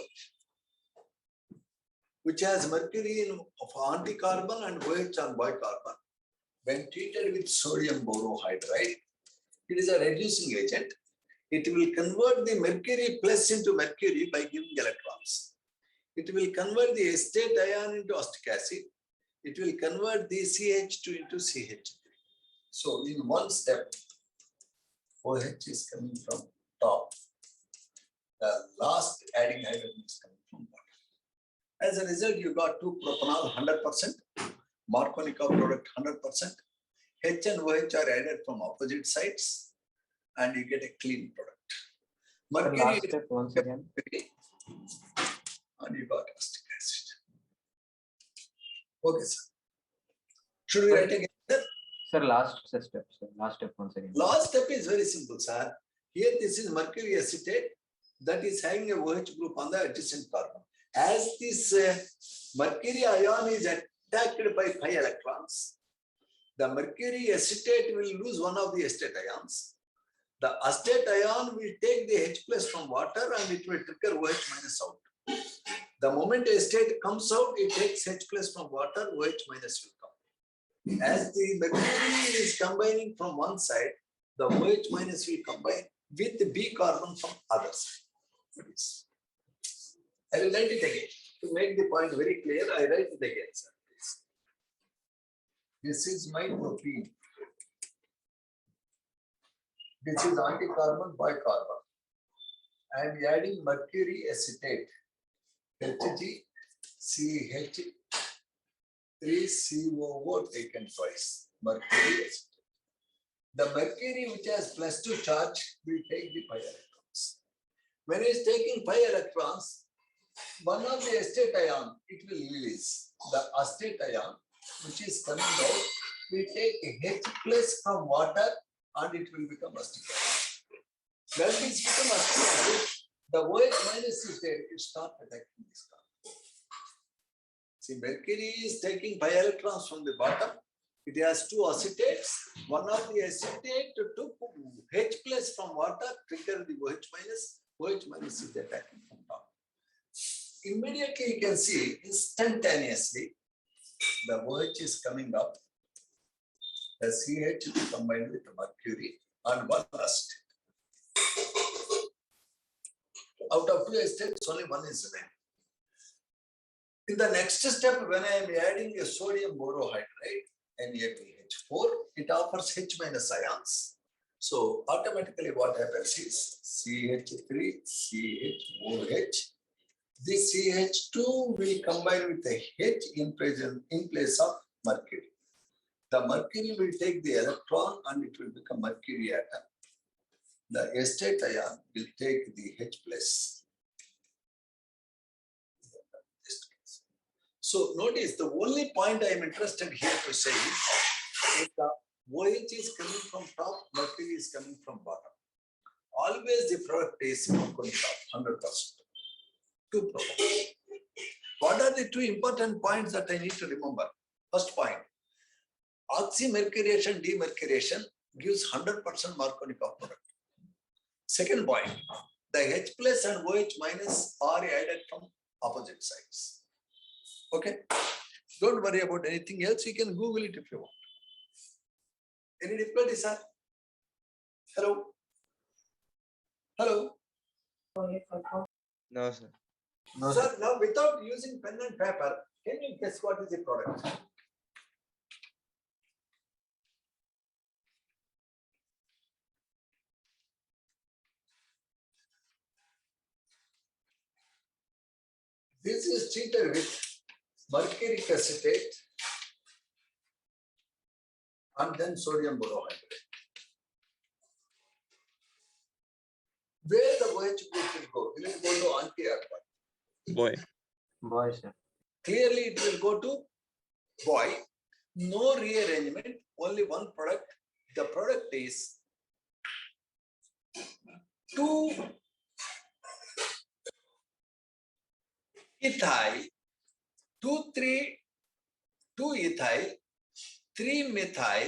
which has mercury in of anti-carbon and OH on bicarbon, when treated with sodium borohydride, it is a reducing agent. It will convert the mercury plus into mercury by giving electrons. It will convert the state ion into acetic acid. It will convert the CH2 into CH3. So in one step, OH is coming from top. The last adding hydrogen is coming from bottom. As a result, you got 2-propanol 100%, Markovnikov product 100%. H and OH are added from opposite sides, and you get a clean product. The Mercury last is step once again. and you got acetic acid. Okay, sir. Should we write again? Sir, last step, sir. Last step once again. Last step is very simple, sir. Here, this is mercury acetate that is having a OH group on the adjacent carbon. As this mercury ion is attacked by 5 electrons, the mercury acetate will lose one of the acetate ions. The acetate ion will take the H plus from water and it will trigger OH minus out. The moment acetate comes out, it takes H plus from water, OH minus will come. As the mercury is combining from one side, the OH minus will combine with the B carbon from other side. I will write it again. To make the point very clear, I write it again, sir. This is my propene. This is anti-carbon bicarbon. I am adding mercury acetate, HgCH3COO taken twice, mercury acetate. The mercury which has +2 charge will take the 5 electrons. When it is taking 5 electrons, one of the acetate ion, it will release. The acetate ion, which is coming out, will take H plus from water and it will become acetic acid. When it becomes acetic acid, the OH minus is there, it starts attacking this carbon. See, mercury is taking 5 electrons from the bottom. It has 2 acetates. One of the acetate took H plus from water, trigger the OH minus. OH minus is attacking from top. Immediately you can see instantaneously the OH is coming up. The CH is combined with the mercury and one acetate. Out of 2 acetates, only one is remaining. In the next step, when I am adding a sodium borohydride, NaBH4, it offers H minus ions. So automatically what happens is CH3, CHOH. This CH2 will combine with the H in place of mercury. The mercury will take the electron and it will become mercury atom. The acetate ion will take the H plus. So notice the only point I am interested here to say is if the OH is coming from top, mercury is coming from bottom. Always the product is Markovnikov, 100%. 2 products. What are the 2 important points that I need to remember? First point, oxymercuration, demercuration gives 100% Markovnikov product. Second point, the H plus and OH minus are added from opposite sides. Okay, don't worry about anything else. You can Google it if you want. Any difficulty, sir? Hello? Hello? No, sir. No, sir, now without using pen and paper, can you guess what is the product? This is treated with mercuric acetate and then sodium borohydrate. Where the OH group will go? Will it go to anti or what? Boy. Boy, sir. Clearly it will go to boy. No rearrangement, only one product. The product is 2-ethyl, 2-ethyl, 3-methyl,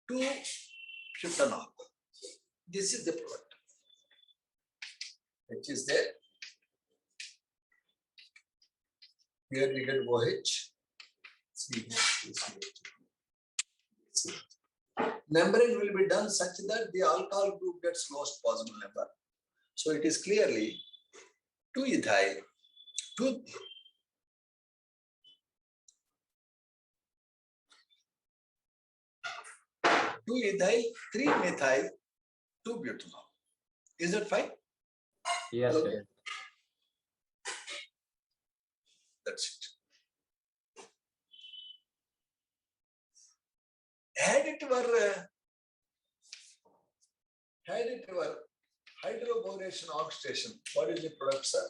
2-butanol. This is the product. Which is there. Here we get OH. Membrane will be done such that the alcohol group gets lowest possible number. So it is clearly 2-ethyl, 2-ethyl, 3-methyl, 2-butanol. Is that fine? Yes, Okay. sir. That's it. Had it were hydroboration oxidation, what is the product, sir?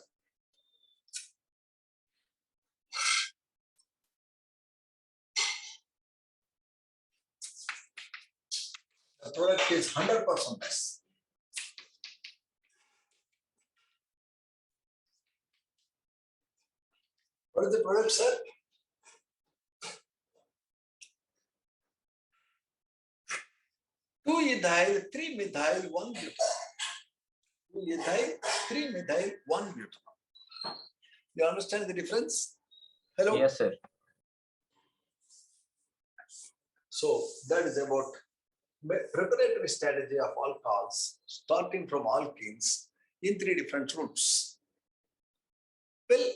The product is 100% less. What is the product, sir? Two ethyl, 3-methyl, 1-butanol. 2-ethyl, 3-methyl, 1-butanol. You understand the difference? Hello? Yes, sir. So that is about preparatory strategy of alcohols, starting from alkenes in 3 different routes. Well,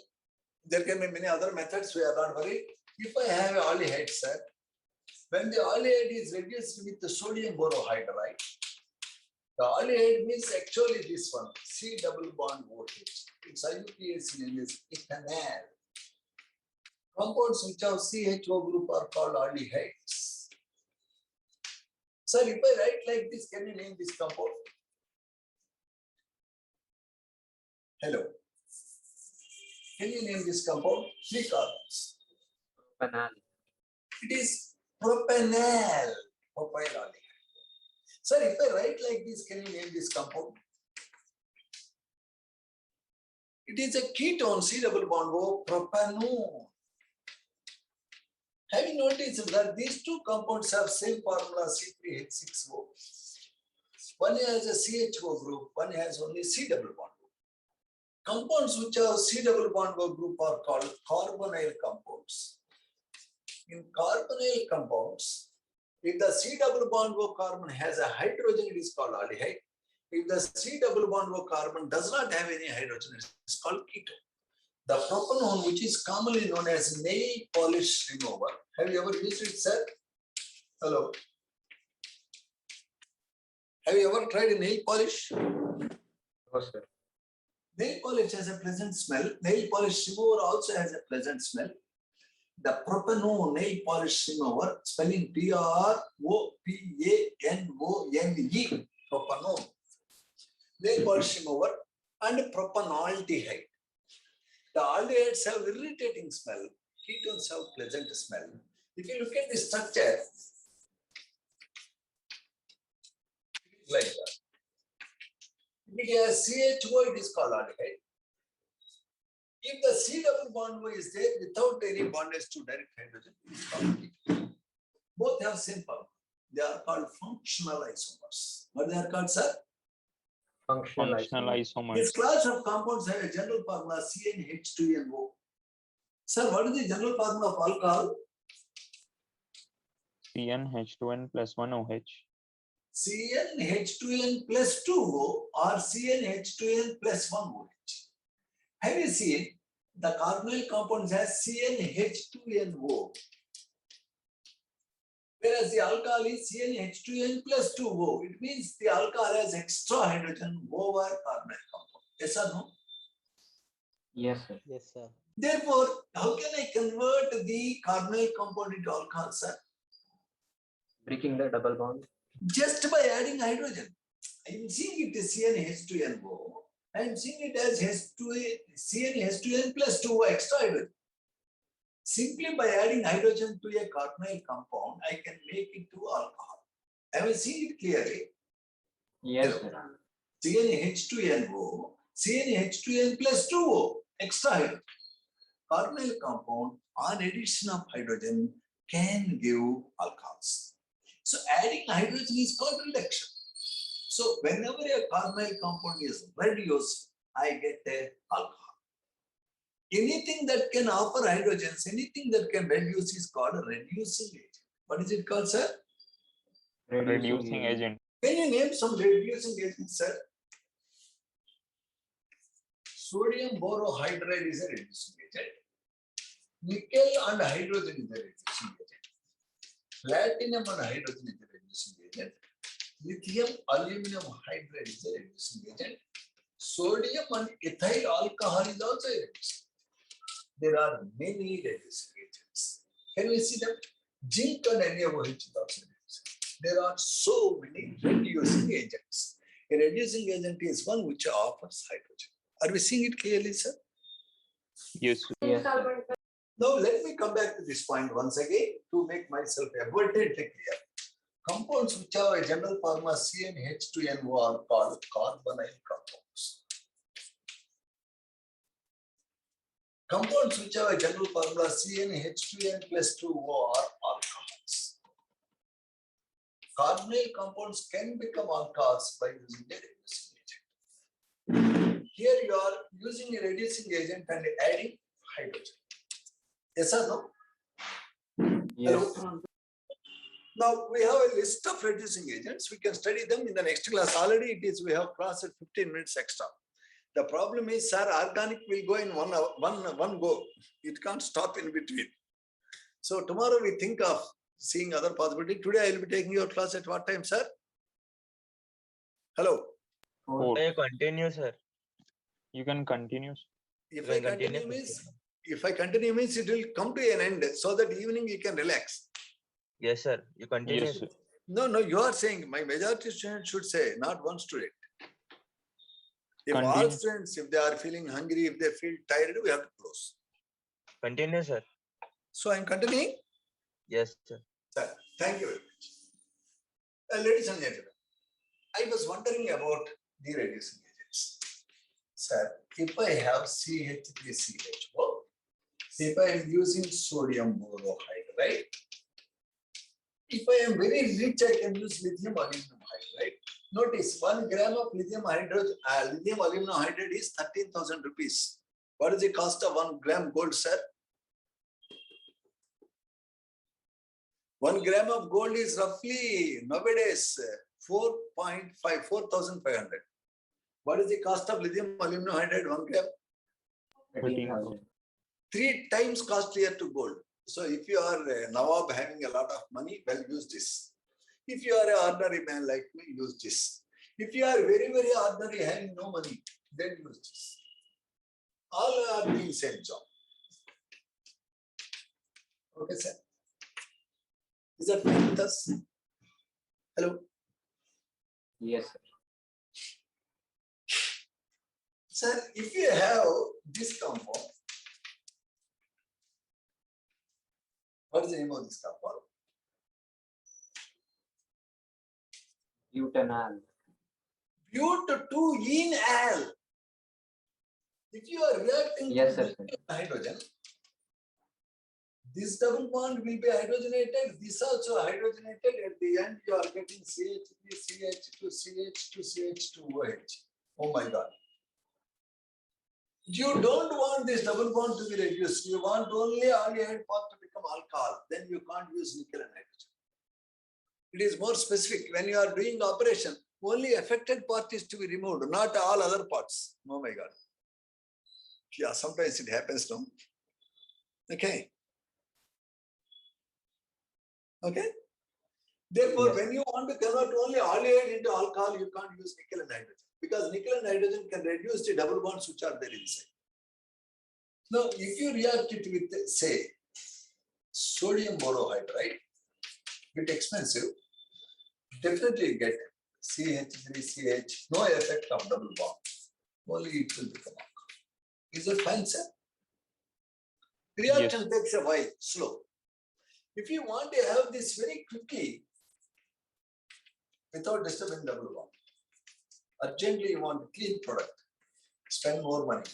there can be many other methods, we are not worried. If I have an aldehyde, sir, when the aldehyde is reduced with the sodium borohydride, the aldehyde means actually this one, C double bond OH. Its IUPAC name is ethanol. Compounds which have CHO group are called aldehydes. Sir, if I write like this, can you name this compound? Hello. Can you name this compound? 3 carbons. Banal. It is propanol, propyl aldehyde. Sir, if I write like this, can you name this compound? It is a ketone, C double bond O, propanone. Have you noticed that these 2 compounds have same formula C3H6O? One has a CHO group, one has only C double bond O. Compounds which have C double bond O group are called carbonyl compounds. In carbonyl compounds, if the C double bond O carbon has a hydrogen, it is called aldehyde. If the C double bond O carbon does not have any hydrogen, it is called ketone. The propanone, which is commonly known as nail polish remover. Have you ever used it, sir? Hello. Have you ever tried a nail polish? No, sir. Nail polish has a pleasant smell. Nail polish remover also has a pleasant smell. The propanone nail polish remover, spelling PROPANONE, propanone. Nail polish remover and propanaldehyde. The aldehydes have irritating smell. Ketones have pleasant smell. If you look at the structure, like that. If it has CHO, it is called aldehyde. If the C double bond O is there without any bondage to direct hydrogen, it is called ketone. Both have same formula. They are called functional isomers. What they are called, sir? Functional Functional isomer. This isomers. class of compounds have a general formula CnH2nO. Sir, what is the general formula of alcohol? CnH2n plus 1 OH. CnH2n plus 2O or CnH2n plus 1OH. Have you seen the carbonyl compounds has CnH2nO, whereas the alcohol is CnH2n plus 2O. It means the alcohol has extra hydrogen over carbonyl compound. Yes or no? Yes, sir. Yes, sir. Therefore, how can I convert the carbonyl compound into alcohol, sir? Breaking the double bond. Just by adding hydrogen. I am seeing it as CnH2nO. I am seeing it as CnH2n plus 2 extra hydrogen. Simply by adding hydrogen to a carbonyl compound, I can make it to alcohol. Have you seen it clearly? Yes, Hello. sir. CnH2nO, CnH2n plus 2O, extra hydrogen. Carbonyl compound on addition of hydrogen can give alcohols. So adding hydrogen is called reduction. So whenever a carbonyl compound is reduced, I get a alcohol. Anything that can offer hydrogens, anything that can reduce is called a reducing agent. What is it called, sir? Reducing agent. Can you name some reducing agents, sir? Sodium borohydride is a reducing agent. Nickel and hydrogen is a reducing agent. Platinum and hydrogen is a reducing agent. Lithium aluminum hydride is a reducing agent. Sodium and ethyl alcohol is also a reducing. There are many reducing agents. Can we see them? Zinc and NaOH is also reducing. There are so many reducing agents. A reducing agent is one which offers hydrogen. Are we seeing it clearly, sir? Yes. Yes, sir. Now let me come back to this point once again to make myself abundantly clear. Compounds which have a general formula CnH2nO are called carbonyl compounds. Compounds which have a general formula CnH2n plus 2O are alcohols. Carbonyl compounds can become alcohols by using a reducing agent. Here you are using a reducing agent and adding hydrogen. Yes or no? Yes. Hello? Now we have a list of reducing agents. We can study them in the next class. Already it is, we have crossed 15 minutes extra. The problem is, sir, organic will go in one go. It can't stop in between. So tomorrow we think of seeing other possibility. Today I will be taking your class at what time, sir? Hello. Four. Continue, sir. You can continue. If I continue means it will come to an end so that evening you can relax. Yes, sir. You continue. Yes. Sir. No, you are saying my majority students should say, not one student. If all Continue. students, if they are feeling hungry, if they feel tired, we have to close. Continue, sir. So I'm continuing. Yes, sir. Sir, thank you very much. Ladies and gentlemen, I was wondering about the reducing agents. Sir, if I have CH3CHO, if I am using sodium borohydride, if I am very rich, I can use lithium aluminum hydride. Notice 1 gram of lithium aluminum hydride is 13,000 rupees. What is the cost of 1 gram gold, sir? 1 gram of gold is roughly nowadays 4,500. What is the cost of lithium aluminum hydride 1 gram? 13,000. 3 times costlier to gold. So if you are a Nawab having a lot of money, well, use this. If you are an ordinary man like me, use this. If you are very, very ordinary, having no money, then use this. All are doing same job. Okay, sir. Is that fine with us? Hello? Yes, sir. Sir, if you have this compound, what is the name of this compound? Butanal. But2-enal. If you are reacting Yes, with sir. hydrogen, this double bond will be hydrogenated, this also hydrogenated. At the end, you are getting CH3, CH2, CH2, CH2OH. Oh my God. You don't want this double bond to be reduced. You want only aldehyde part to become alcohol. Then you can't use nickel and hydrogen. It is more specific. When you are doing operation, only affected part is to be removed, not all other parts. Oh my God. Yeah, sometimes it happens, no? Okay. Okay. Therefore, Yes. when you want to convert only aldehyde into alcohol, you can't use nickel and hydrogen because nickel and hydrogen can reduce the double bonds which are there inside. Now, if you react it with, say, sodium borohydride, bit expensive, definitely you get CH3CH, no effect of double bond. Only it will become alcohol. Is it fine, sir? Reaction takes a while, slow. If you want to have this very quickly, without disturbing double bond, urgently you want a clean product, spend more money.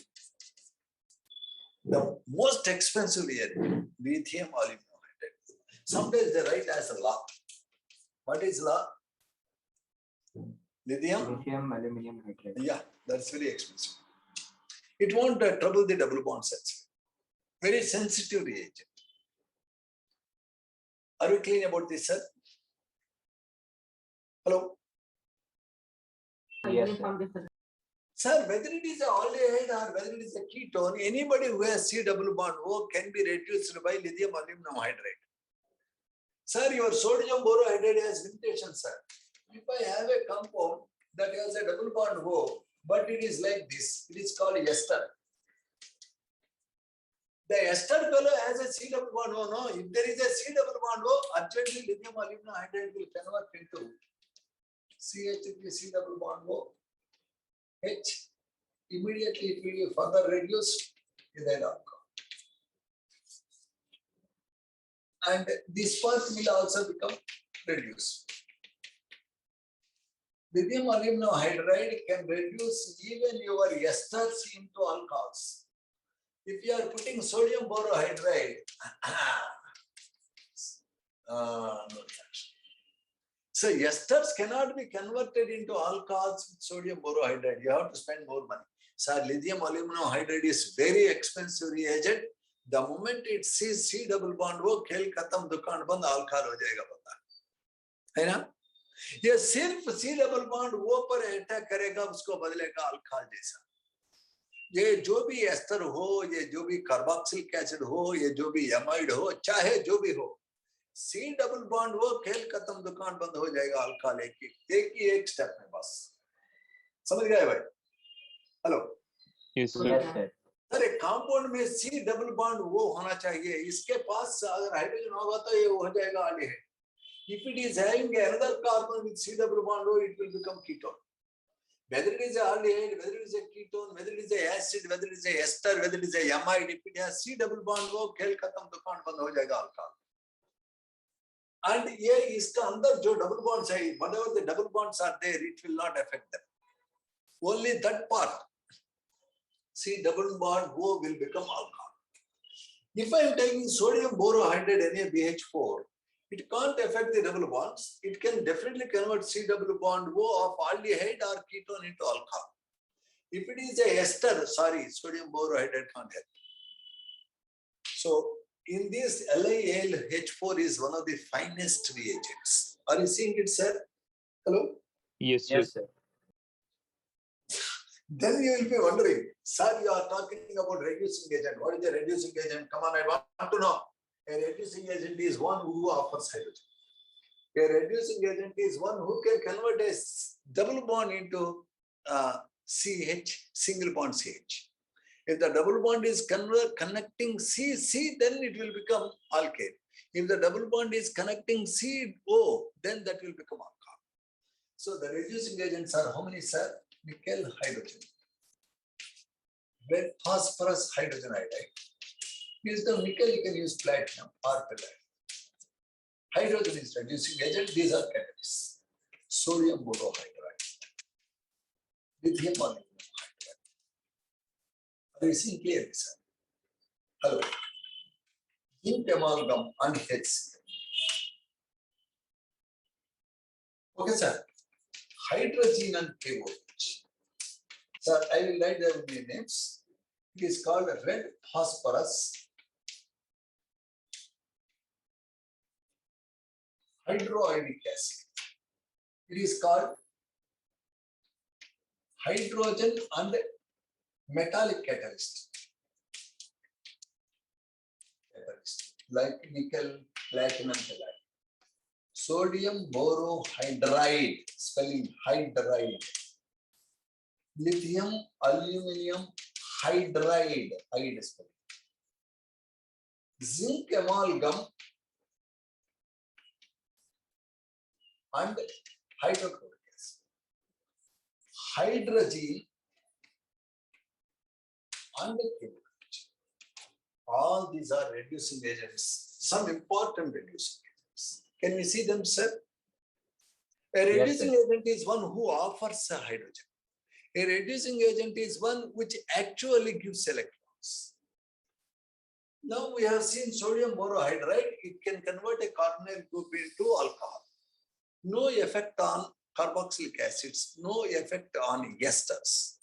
The most expensive reagent, lithium aluminum hydride. Sometimes they write as a law. What is law? Lithium? Lithium aluminum hydride. Yeah, that's very expensive. It won't trouble the double bond sets. Very sensitive reagent. Are you clear about this, sir? Hello? Yes, sir. Sir, whether it is an aldehyde or whether it is a ketone, anybody who has C double bond O can be reduced by lithium aluminum hydride. Sir, your sodium borohydride has limitation, sir. If I have a compound that has a double bond O, but it is like this, it is called ester. The ester fellow has a C double bond O, no? If there is a C double bond O, urgently lithium aluminum hydride will convert into CH3 C double bond O. H, immediately it will be further reduced in the alcohol. And this part will also become reduced. Lithium aluminum hydride can reduce even your esters into alcohols. If you are putting sodium borohydride, no reaction. So esters cannot be converted into alcohols with sodium borohydride. You have to spend more money. So lithium aluminum hydride is very expensive reagent. The moment it sees C double bond O, खेल खत्म दुकान बंद alcohol हो जाएगा पता है ना? ये सिर्फ C double bond O पर अटैक करेगा उसको बदलेगा alcohol जैसा. ये जो भी एस्टर हो, ये जो भी कार्बोक्सिलिक एसिड हो, ये जो भी एमाइड हो, चाहे जो भी हो, C डबल बॉन्ड वो खेल खत्म दुकान बंद हो जाएगा अल्कोहल एक स्टेप में बस. समझ गए भाई? Hello? Yes, sir. Yes, sir. अरे कंपाउंड में C डबल बॉन्ड वो होना चाहिए. इसके पास अगर हाइड्रोजन होगा तो ये हो जाएगा aldehyde. If it is having another carbon with C double bond O, it will become ketone. Whether it is a aldehyde, whether it is a ketone, whether it is a acid, whether it is a ester, whether it is a amide, if it has C double bond O, खेल खत्म दुकान बंद हो जाएगा alcohol. And ये इसका अंदर जो double bonds है, whatever the double bonds are there, it will not affect them. Only that part, C double bond O will become alcohol. If I am taking sodium borohydride NaBH4, it can't affect the double bonds. It can definitely convert C double bond O of aldehyde or ketone into alcohol. If it is a ester, sorry, sodium borohydride can't help. So in this LiAlH4 is one of the finest reagents. Are you seeing it, sir? Hello? Yes, sir. Yes, sir. Then you will be wondering, sir, you are talking about reducing agent. What is a reducing agent? Come on, I want to know. A reducing agent is one who offers hydrogen. A reducing agent is one who can convert a double bond into CH, single bond CH. If the double bond is connecting C, then it will become alkane. If the double bond is connecting CO, then that will become alcohol. So the reducing agents are how many, sir? Nickel, hydrogen. Red phosphorus, hydrogen iodide. Use the nickel, you can use platinum or palladium. Hydrogen is reducing agent. These are catalysts. Sodium borohydride. Lithium aluminum hydride. Are you seeing clearly, sir? Hello. Zinc amalgam and HCl. Okay, sir. Hydrogen and KOH. Sir, I will write down the names. It is called red phosphorus. hydroiodic acid. It is called hydrogen and metallic catalyst. Like nickel, platinum, palladium. Sodium borohydride, spelling hydride. Lithium, aluminum hydride, ide spelling. Zinc amalgam and hydrochloric acid. Hydrogen and chemical. All these are reducing agents, some important reducing agents. Can we see them, sir? A reducing agent is one who offers a hydrogen. A reducing agent is one which actually gives electrons. Now we have seen sodium borohydride, it can convert a carbonyl group into alcohol. No effect on carboxylic acids, no effect on esters.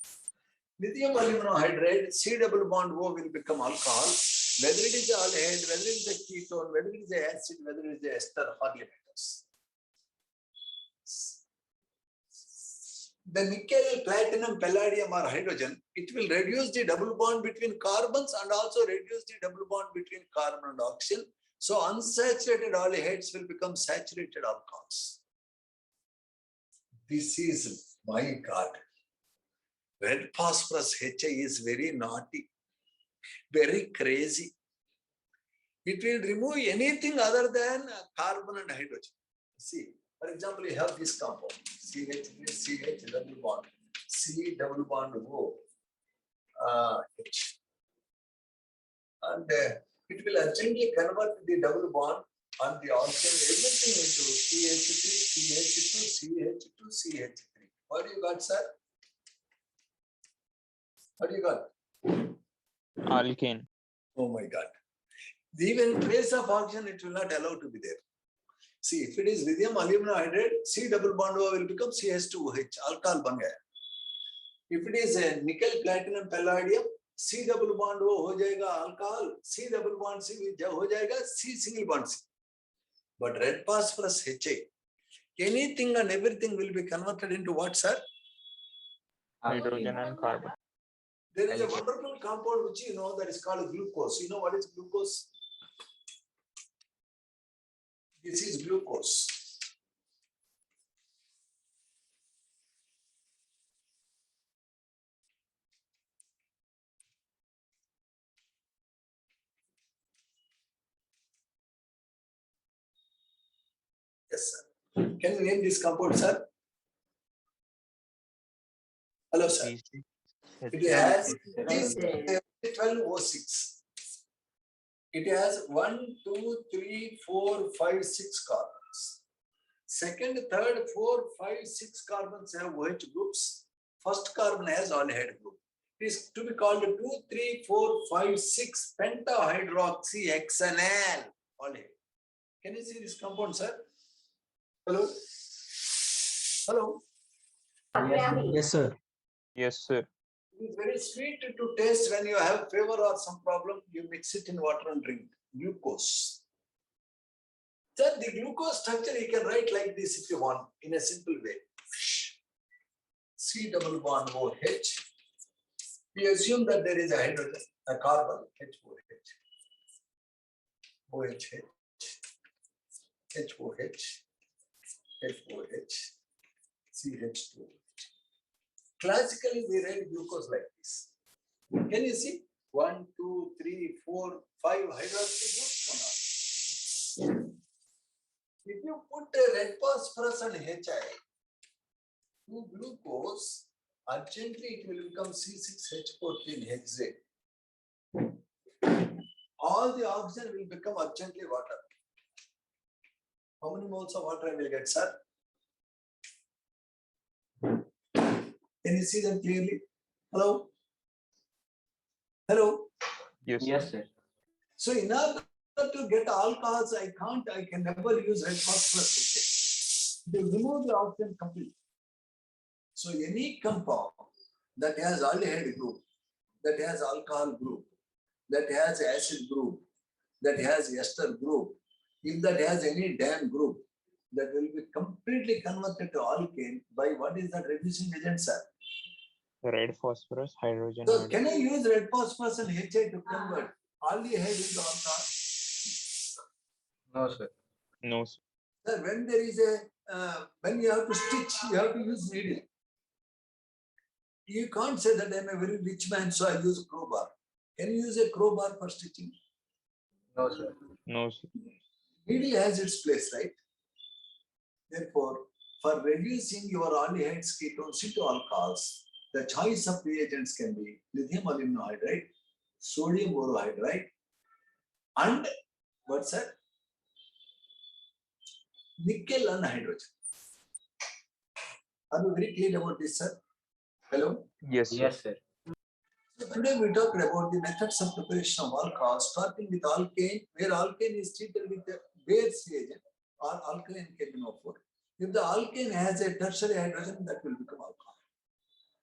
Lithium aluminum hydride, C double bond O will become alcohol. Whether it is an aldehyde, whether it is a ketone, whether it is an acid, whether it is an ester, hardly matters. The nickel, platinum, palladium or hydrogen, it will reduce the double bond between carbons and also reduce the double bond between carbon and oxygen. So unsaturated aldehydes will become saturated alcohols. This is, my God, red phosphorus HI is very naughty, very crazy. It will remove anything other than carbon and hydrogen. See, for example, you have this compound, CH3, CH double bond, C double bond O, H. And it will urgently convert the double bond and the oxygen, everything into CH3, CH2, CH2, CH3. What do you got, sir? What do you got? Alkane. Oh my God. Even trace of oxygen, it will not allow to be there. See, if it is lithium aluminum hydride, C double bond O will become CH2OH, alcohol ban gaya. If it is a nickel, platinum, palladium, C double bond O ho jayega alcohol, C double bond C ho jayega C single bond C. But red phosphorus HA, anything and everything will be converted into what, sir? Hydrogen and carbon. There is a wonderful compound which you know that is called glucose. You know what is glucose? This is glucose. Yes, sir. Can you name this compound, sir? Hello, sir. It has this 12O6. It has 1, 2, 3, 4, 5, 6 carbons. Second, third, 4, 5, 6 carbons have OH groups. First carbon has aldehyde group. It is to be called 2, 3, 4, 5, 6 pentahydroxyhexanal aldehyde. Can you see this compound, sir? Hello? Hello? Yes, sir. Yes, sir. It is very sweet to taste when you have fever or some problem. You mix it in water and drink. Glucose. Then the glucose structure you can write like this if you want, in a simple way. C double bond OH. We assume that there is a hydrogen, a carbon, HOH. OH, HOH, HOH, CH2. Classically, we write glucose like this. Can you see? 1, 2, 3, 4, 5 hydroxy groups. If you put a red phosphorus and HI to glucose, urgently it will become C6H14 hexane. All the oxygen will become urgently water. How many moles of water I will get, sir? Can you see them clearly? Hello? Hello? Yes, Yes, sir. So in order to get alcohols, I can never use red phosphorus. They remove the oxygen completely. So any compound that has aldehyde group, that has alcohol group, that has acid group, that has ester group, if that has any DAN group, that will be completely converted to alkane by what is that reducing agent, sir? Red phosphorus, hydrogen So iodide. can I use red phosphorus and HI to convert aldehyde into alcohol? No, sir. No, sir. Sir, when there is when you have to stitch, you have to use needle. You can't say that I'm a very rich man, so I use a crowbar. Can you use a crowbar for stitching? No, sir. No, sir. Needle has its place, right? Therefore, for reducing your aldehydes, ketones into alcohols, the choice of reagents can be lithium aluminum hydride, sodium borohydride, and what's that? Nickel and hydrogen. Are you very clear about this, sir? Hello? Yes, sir. Yes, sir. So today we talked about the methods of preparation of alcohol, starting with alkane, where alkane is treated with a base reagent or alkaline KMnO4. If the alkane has a tertiary hydrogen, that will become alcohol.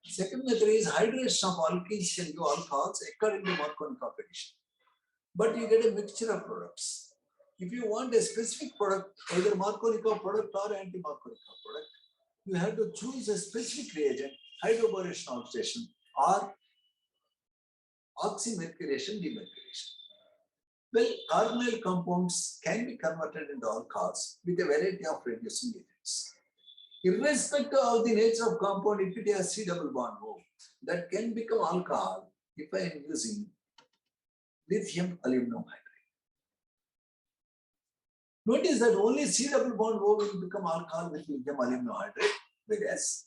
Second method is hydration of alkenes can give alcohols according to Markovnikov addition. But you get a mixture of products. If you want a specific product, either Markovnikov product or anti-Markovnikov product, you have to choose a specific reagent, hydroboration oxidation or oxymercuration demercuration. Well, carbonyl compounds can be converted into alcohols with a variety of reducing agents. Irrespective of the nature of compound, if it has C double bond O, that can become alcohol if I am using lithium aluminum hydride. Notice that only C double bond O will become alcohol with lithium aluminum hydride, whereas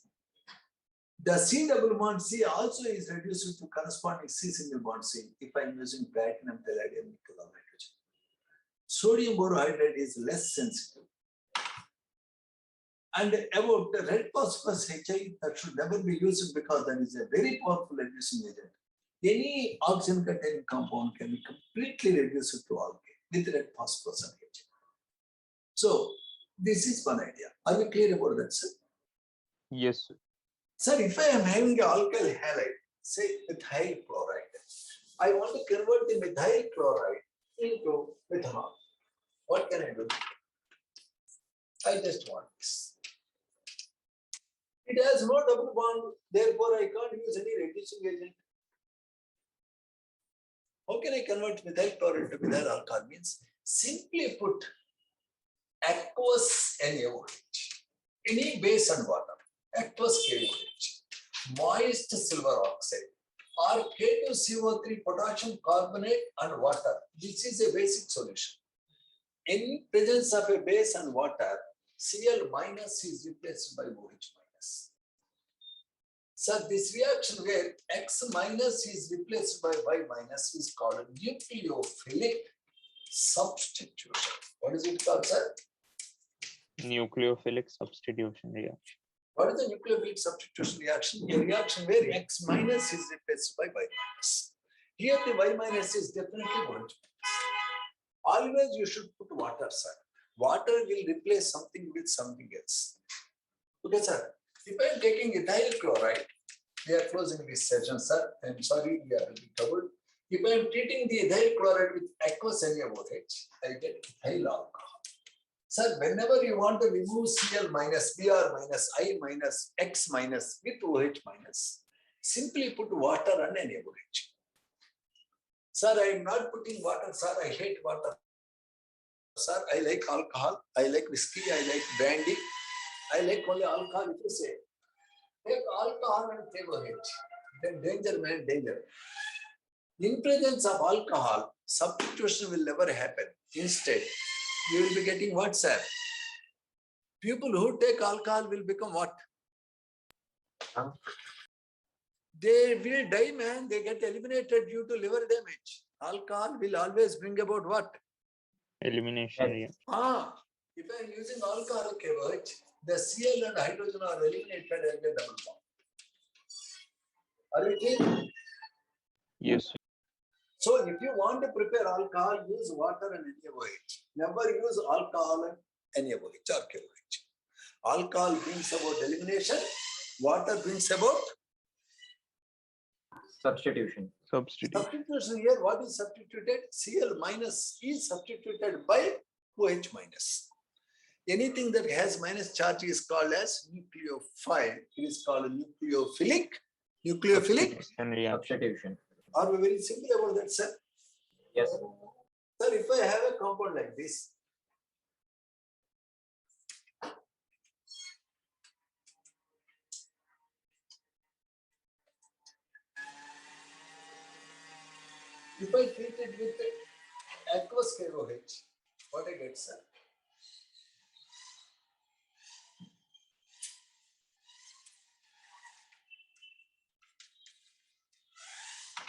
the C double bond C also is reduced to corresponding C single bond C if I am using platinum, palladium, nickel, or hydrogen. Sodium borohydride is less sensitive. And about the red phosphorus HI, that should never be used because that is a very powerful reducing agent. Any oxygen containing compound can be completely reduced to alkane with red phosphorus and HI. So this is one idea. Are we clear about that, sir? Yes, sir. Sir, if I am having an alkyl halide, say methyl chloride, I want to convert the methyl chloride into methanol. What can I do? I just want this. It has no double bond, therefore I can't use any reducing agent. How can I convert methyl chloride to methyl alcohol? Means simply put aqueous NaOH, any base and water, aqueous KOH, moist silver oxide, or K2CO3 potassium carbonate and water. This is a basic solution. In presence of a base and water, Cl minus is replaced by OH minus. So this reaction where X minus is replaced by Y minus is called nucleophilic substitution. What is it called, sir? Nucleophilic substitution reaction. What is the nucleophilic substitution reaction? A reaction where X minus is replaced by Y minus. Here the Y minus is definitely OH minus. Always you should put water, sir. Water will replace something with something else. Okay, sir. If I am taking ethyl chloride, we are closing this session, sir. I am sorry, we are covered. If I am treating the ethyl chloride with aqueous NaOH, I get ethyl alcohol. Sir, whenever you want to remove Cl minus, Br minus, I minus, X minus with OH minus, simply put water and NaOH. Sir, I am not putting water, sir. I hate water. Sir, I like alcohol. I like whiskey. I like brandy. I like only alcohol. If you say, take alcohol and take OH. Then danger, man, danger. In presence of alcohol, substitution will never happen. Instead, you will be getting what, sir? People who take alcohol will become what? They will die, man. They get eliminated due to liver damage. Alcohol will always bring about what? Elimination reaction. If I am using alcohol KOH, the Cl and hydrogen are eliminated as a double bond. Are you clear? Yes, sir. So if you want to prepare alcohol, use water and NaOH. Never use alcohol and NaOH or KOH. Alcohol brings about elimination. Water brings about Substitution. substitution. Here, what is substituted? Cl minus is substituted by OH minus. Anything that has minus charge is called as nucleophile. It is called a nucleophilic. Nucleophilic. Substitution reaction. Substitution. Are we very simple about that, sir? Yes. Sir, if I have a compound like this, if I treat it with aqueous KOH, what I get, sir?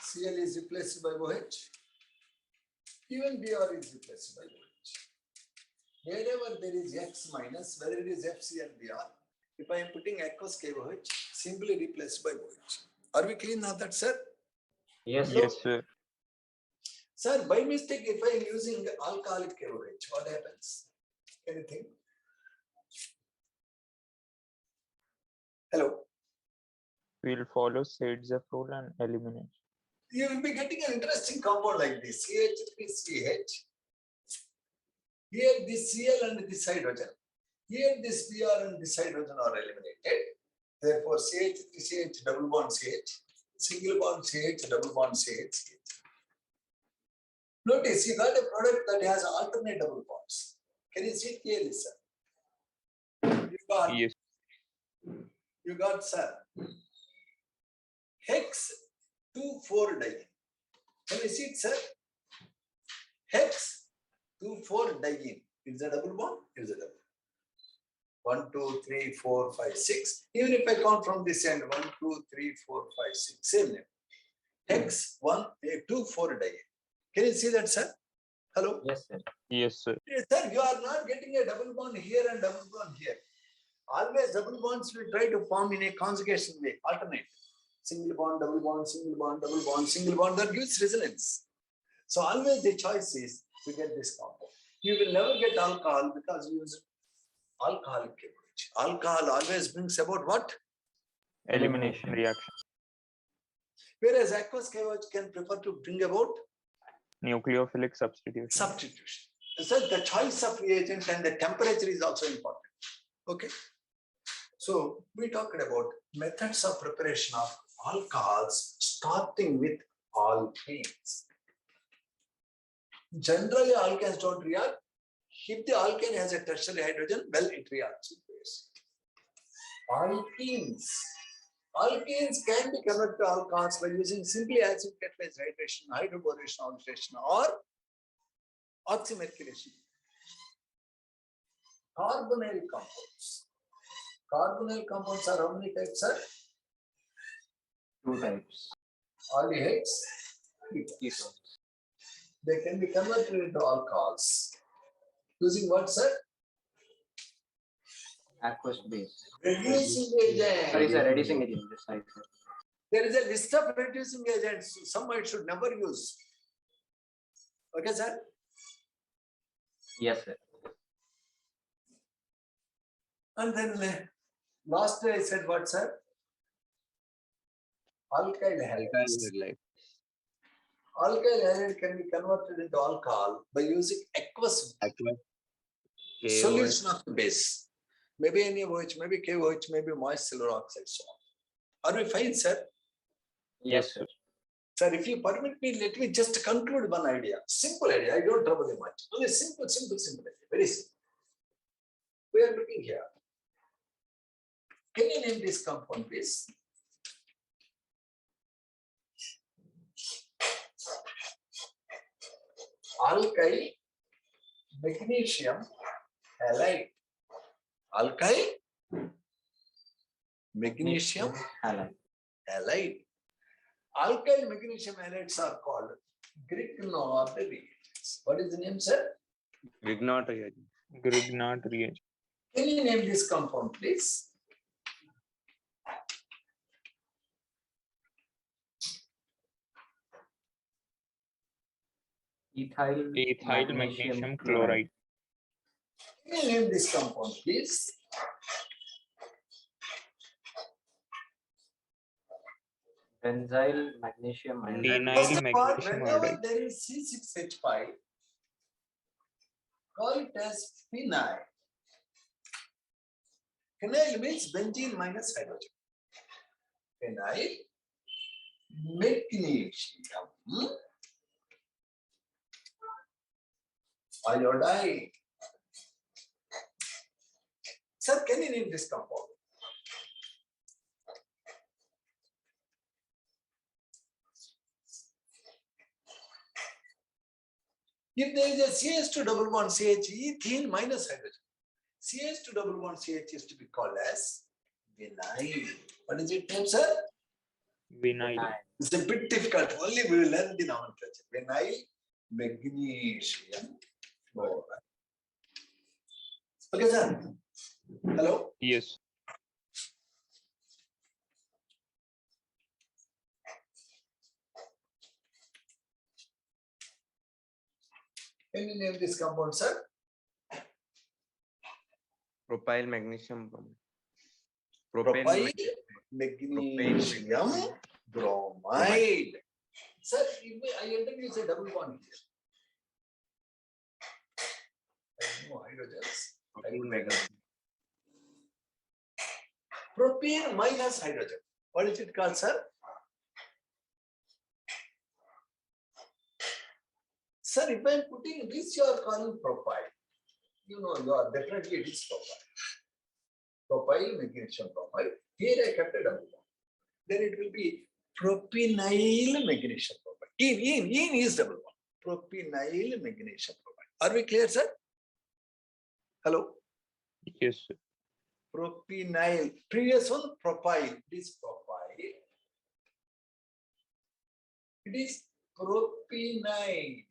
Cl is replaced by OH. Even Br is replaced by OH. Wherever there is X minus, whether it is FCl/Br, if I am putting aqueous KOH, simply replaced by OH. Are we clear now that, sir? Yes. Yes, sir. Sir, by mistake, if I am using alcoholic KOH, what happens? Anything? Hello? We'll follow Saitz's rule and eliminate. You will be getting an interesting compound like this, CH3CH. Here this Cl and this hydrogen. Here this Br and this hydrogen are eliminated. Therefore, CH3CH double bond CH, single bond CH, double bond CH. Notice you got a product that has alternate double bonds. Can you see it clearly, sir? Yes. You got, sir, hex 2,4-diene. Can you see it, sir? Hex 2,4-diene. It's a double bond. It's a double. 1, 2, 3, 4, 5, 6. Even if I count from this end, 1, 2, 3, 4, 5, 6. Same name. Hex 2,4-diene. Can you see that, sir? Hello? Yes, sir. Yes, sir. Yes, sir, you are not getting a double bond here and double bond here. Always double bonds will try to form in a conjugation way, alternate. Single bond, double bond, single bond, double bond, single bond, that gives resonance. So always the choice is to get this compound. You will never get alcohol because you use alcoholic KOH. Alcohol always brings about what? Elimination reaction. Whereas aqueous KOH can prefer to bring about Nucleophilic substitution. substitution. So the choice of reagent and the temperature is also important. Okay. So we talked about methods of preparation of alcohols starting with alkanes. Generally, alkanes don't react. If the alkane has a tertiary hydrogen, well, it reacts with base. Alkenes. Alkenes can be converted to alcohols by using simply acid catalyzed hydration, hydroboration, oxidation, or oxymercylation. Carbonyl compounds. Carbonyl compounds are how many types, sir? 2 types. Aldehydes. Ketones. They can be converted into alcohols. Using what, sir? Aqueous base. Reducing Sorry, agent. sir. Reducing agent. This side, sir. There is a list of reducing agents. Some I should never use. Okay, sir? Yes, sir. And then last I said what, sir? Alkyl halide. Alkyl halide can be converted into alcohol by using aqueous solution of the base. Maybe NaOH, maybe KOH, maybe moist silver oxide, so on. Are we fine, sir? Yes, sir. Sir, if you permit me, let me just conclude one idea. Simple idea. I don't trouble you much. Only simple idea. Very simple. We are looking here. Can you name this compound, please? Alkyl magnesium halide. Alkyl magnesium Halide. halide. Alkyl magnesium halides are called Grignard reagents. What is the name, sir? Grignard reagent. Grignard reagent. Can you name this compound, please? Ethyl magnesium chloride. Can you name this compound, please? Benzyl magnesium iodide. Denyl First of all, magnesium whenever iodide. there is C6H5, call it as phenyl. Phenyl means benzene minus hydrogen. Phenyl, magnesium, iodide. Sir, can you name this compound? If there is a CH2 double bond CH, ethene minus hydrogen. CH2 double bond CH is to be called as vinyl. What is it name, sir? Vinyl. Nine. It's a bit difficult. Only we will learn the nomenclature. Vinyl, magnesium, chloride. Okay, sir. Hello. Yes. Can you name this compound, sir? Propyl magnesium bromide. Propyl, magnesium, bromide. Sir, I introduce a double bond here. I know hydrogens. Propyl magnesium. Propane minus hydrogen. What is it called, sir? Sir, if I am putting this, you are calling propyl. You know, you are definitely it is propyl. Propyl, magnesium bromide. Here I kept a double bond. Then it will be propenyl magnesium bromide. In is double bond. Propenyl magnesium bromide. Are we clear, sir? Hello? Yes. Sir. Propenyl. Previous one, propyl. It is propyl. It is propenyl.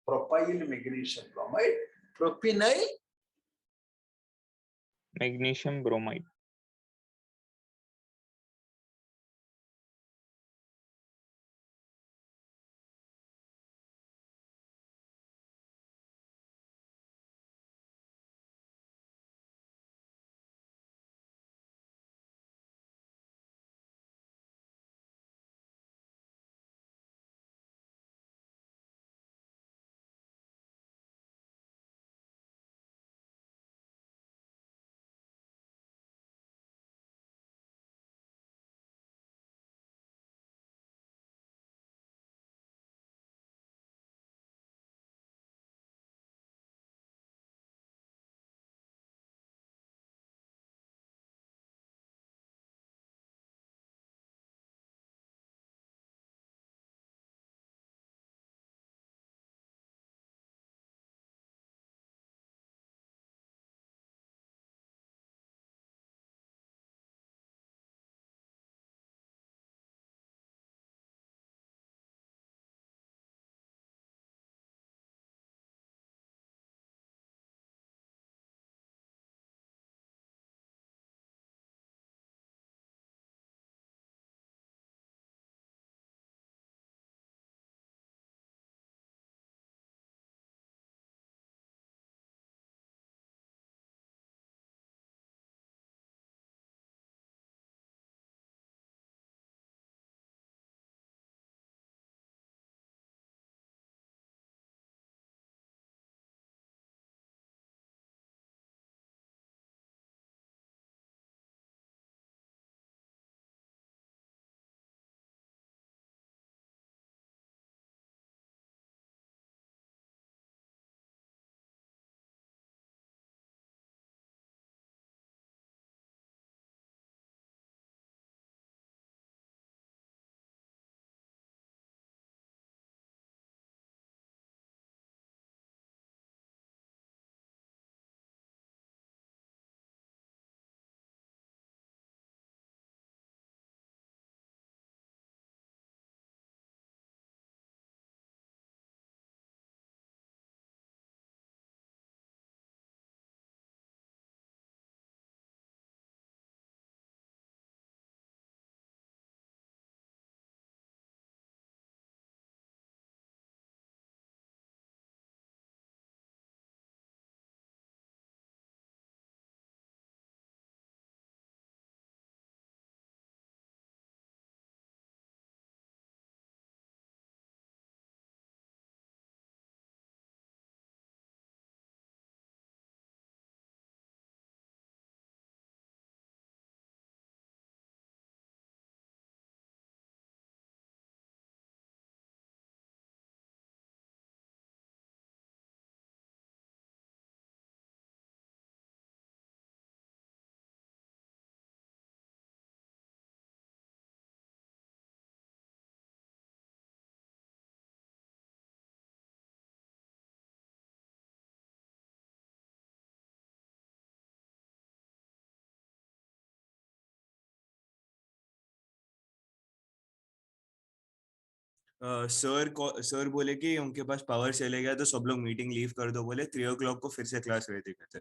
Propyl magnesium bromide. Propenyl Magnesium bromide. Sir बोले कि उनके पास power चले गया तो सब लोग meeting leave कर दो, बोले 3 o'clock को फिर से क्लास रहती कहते।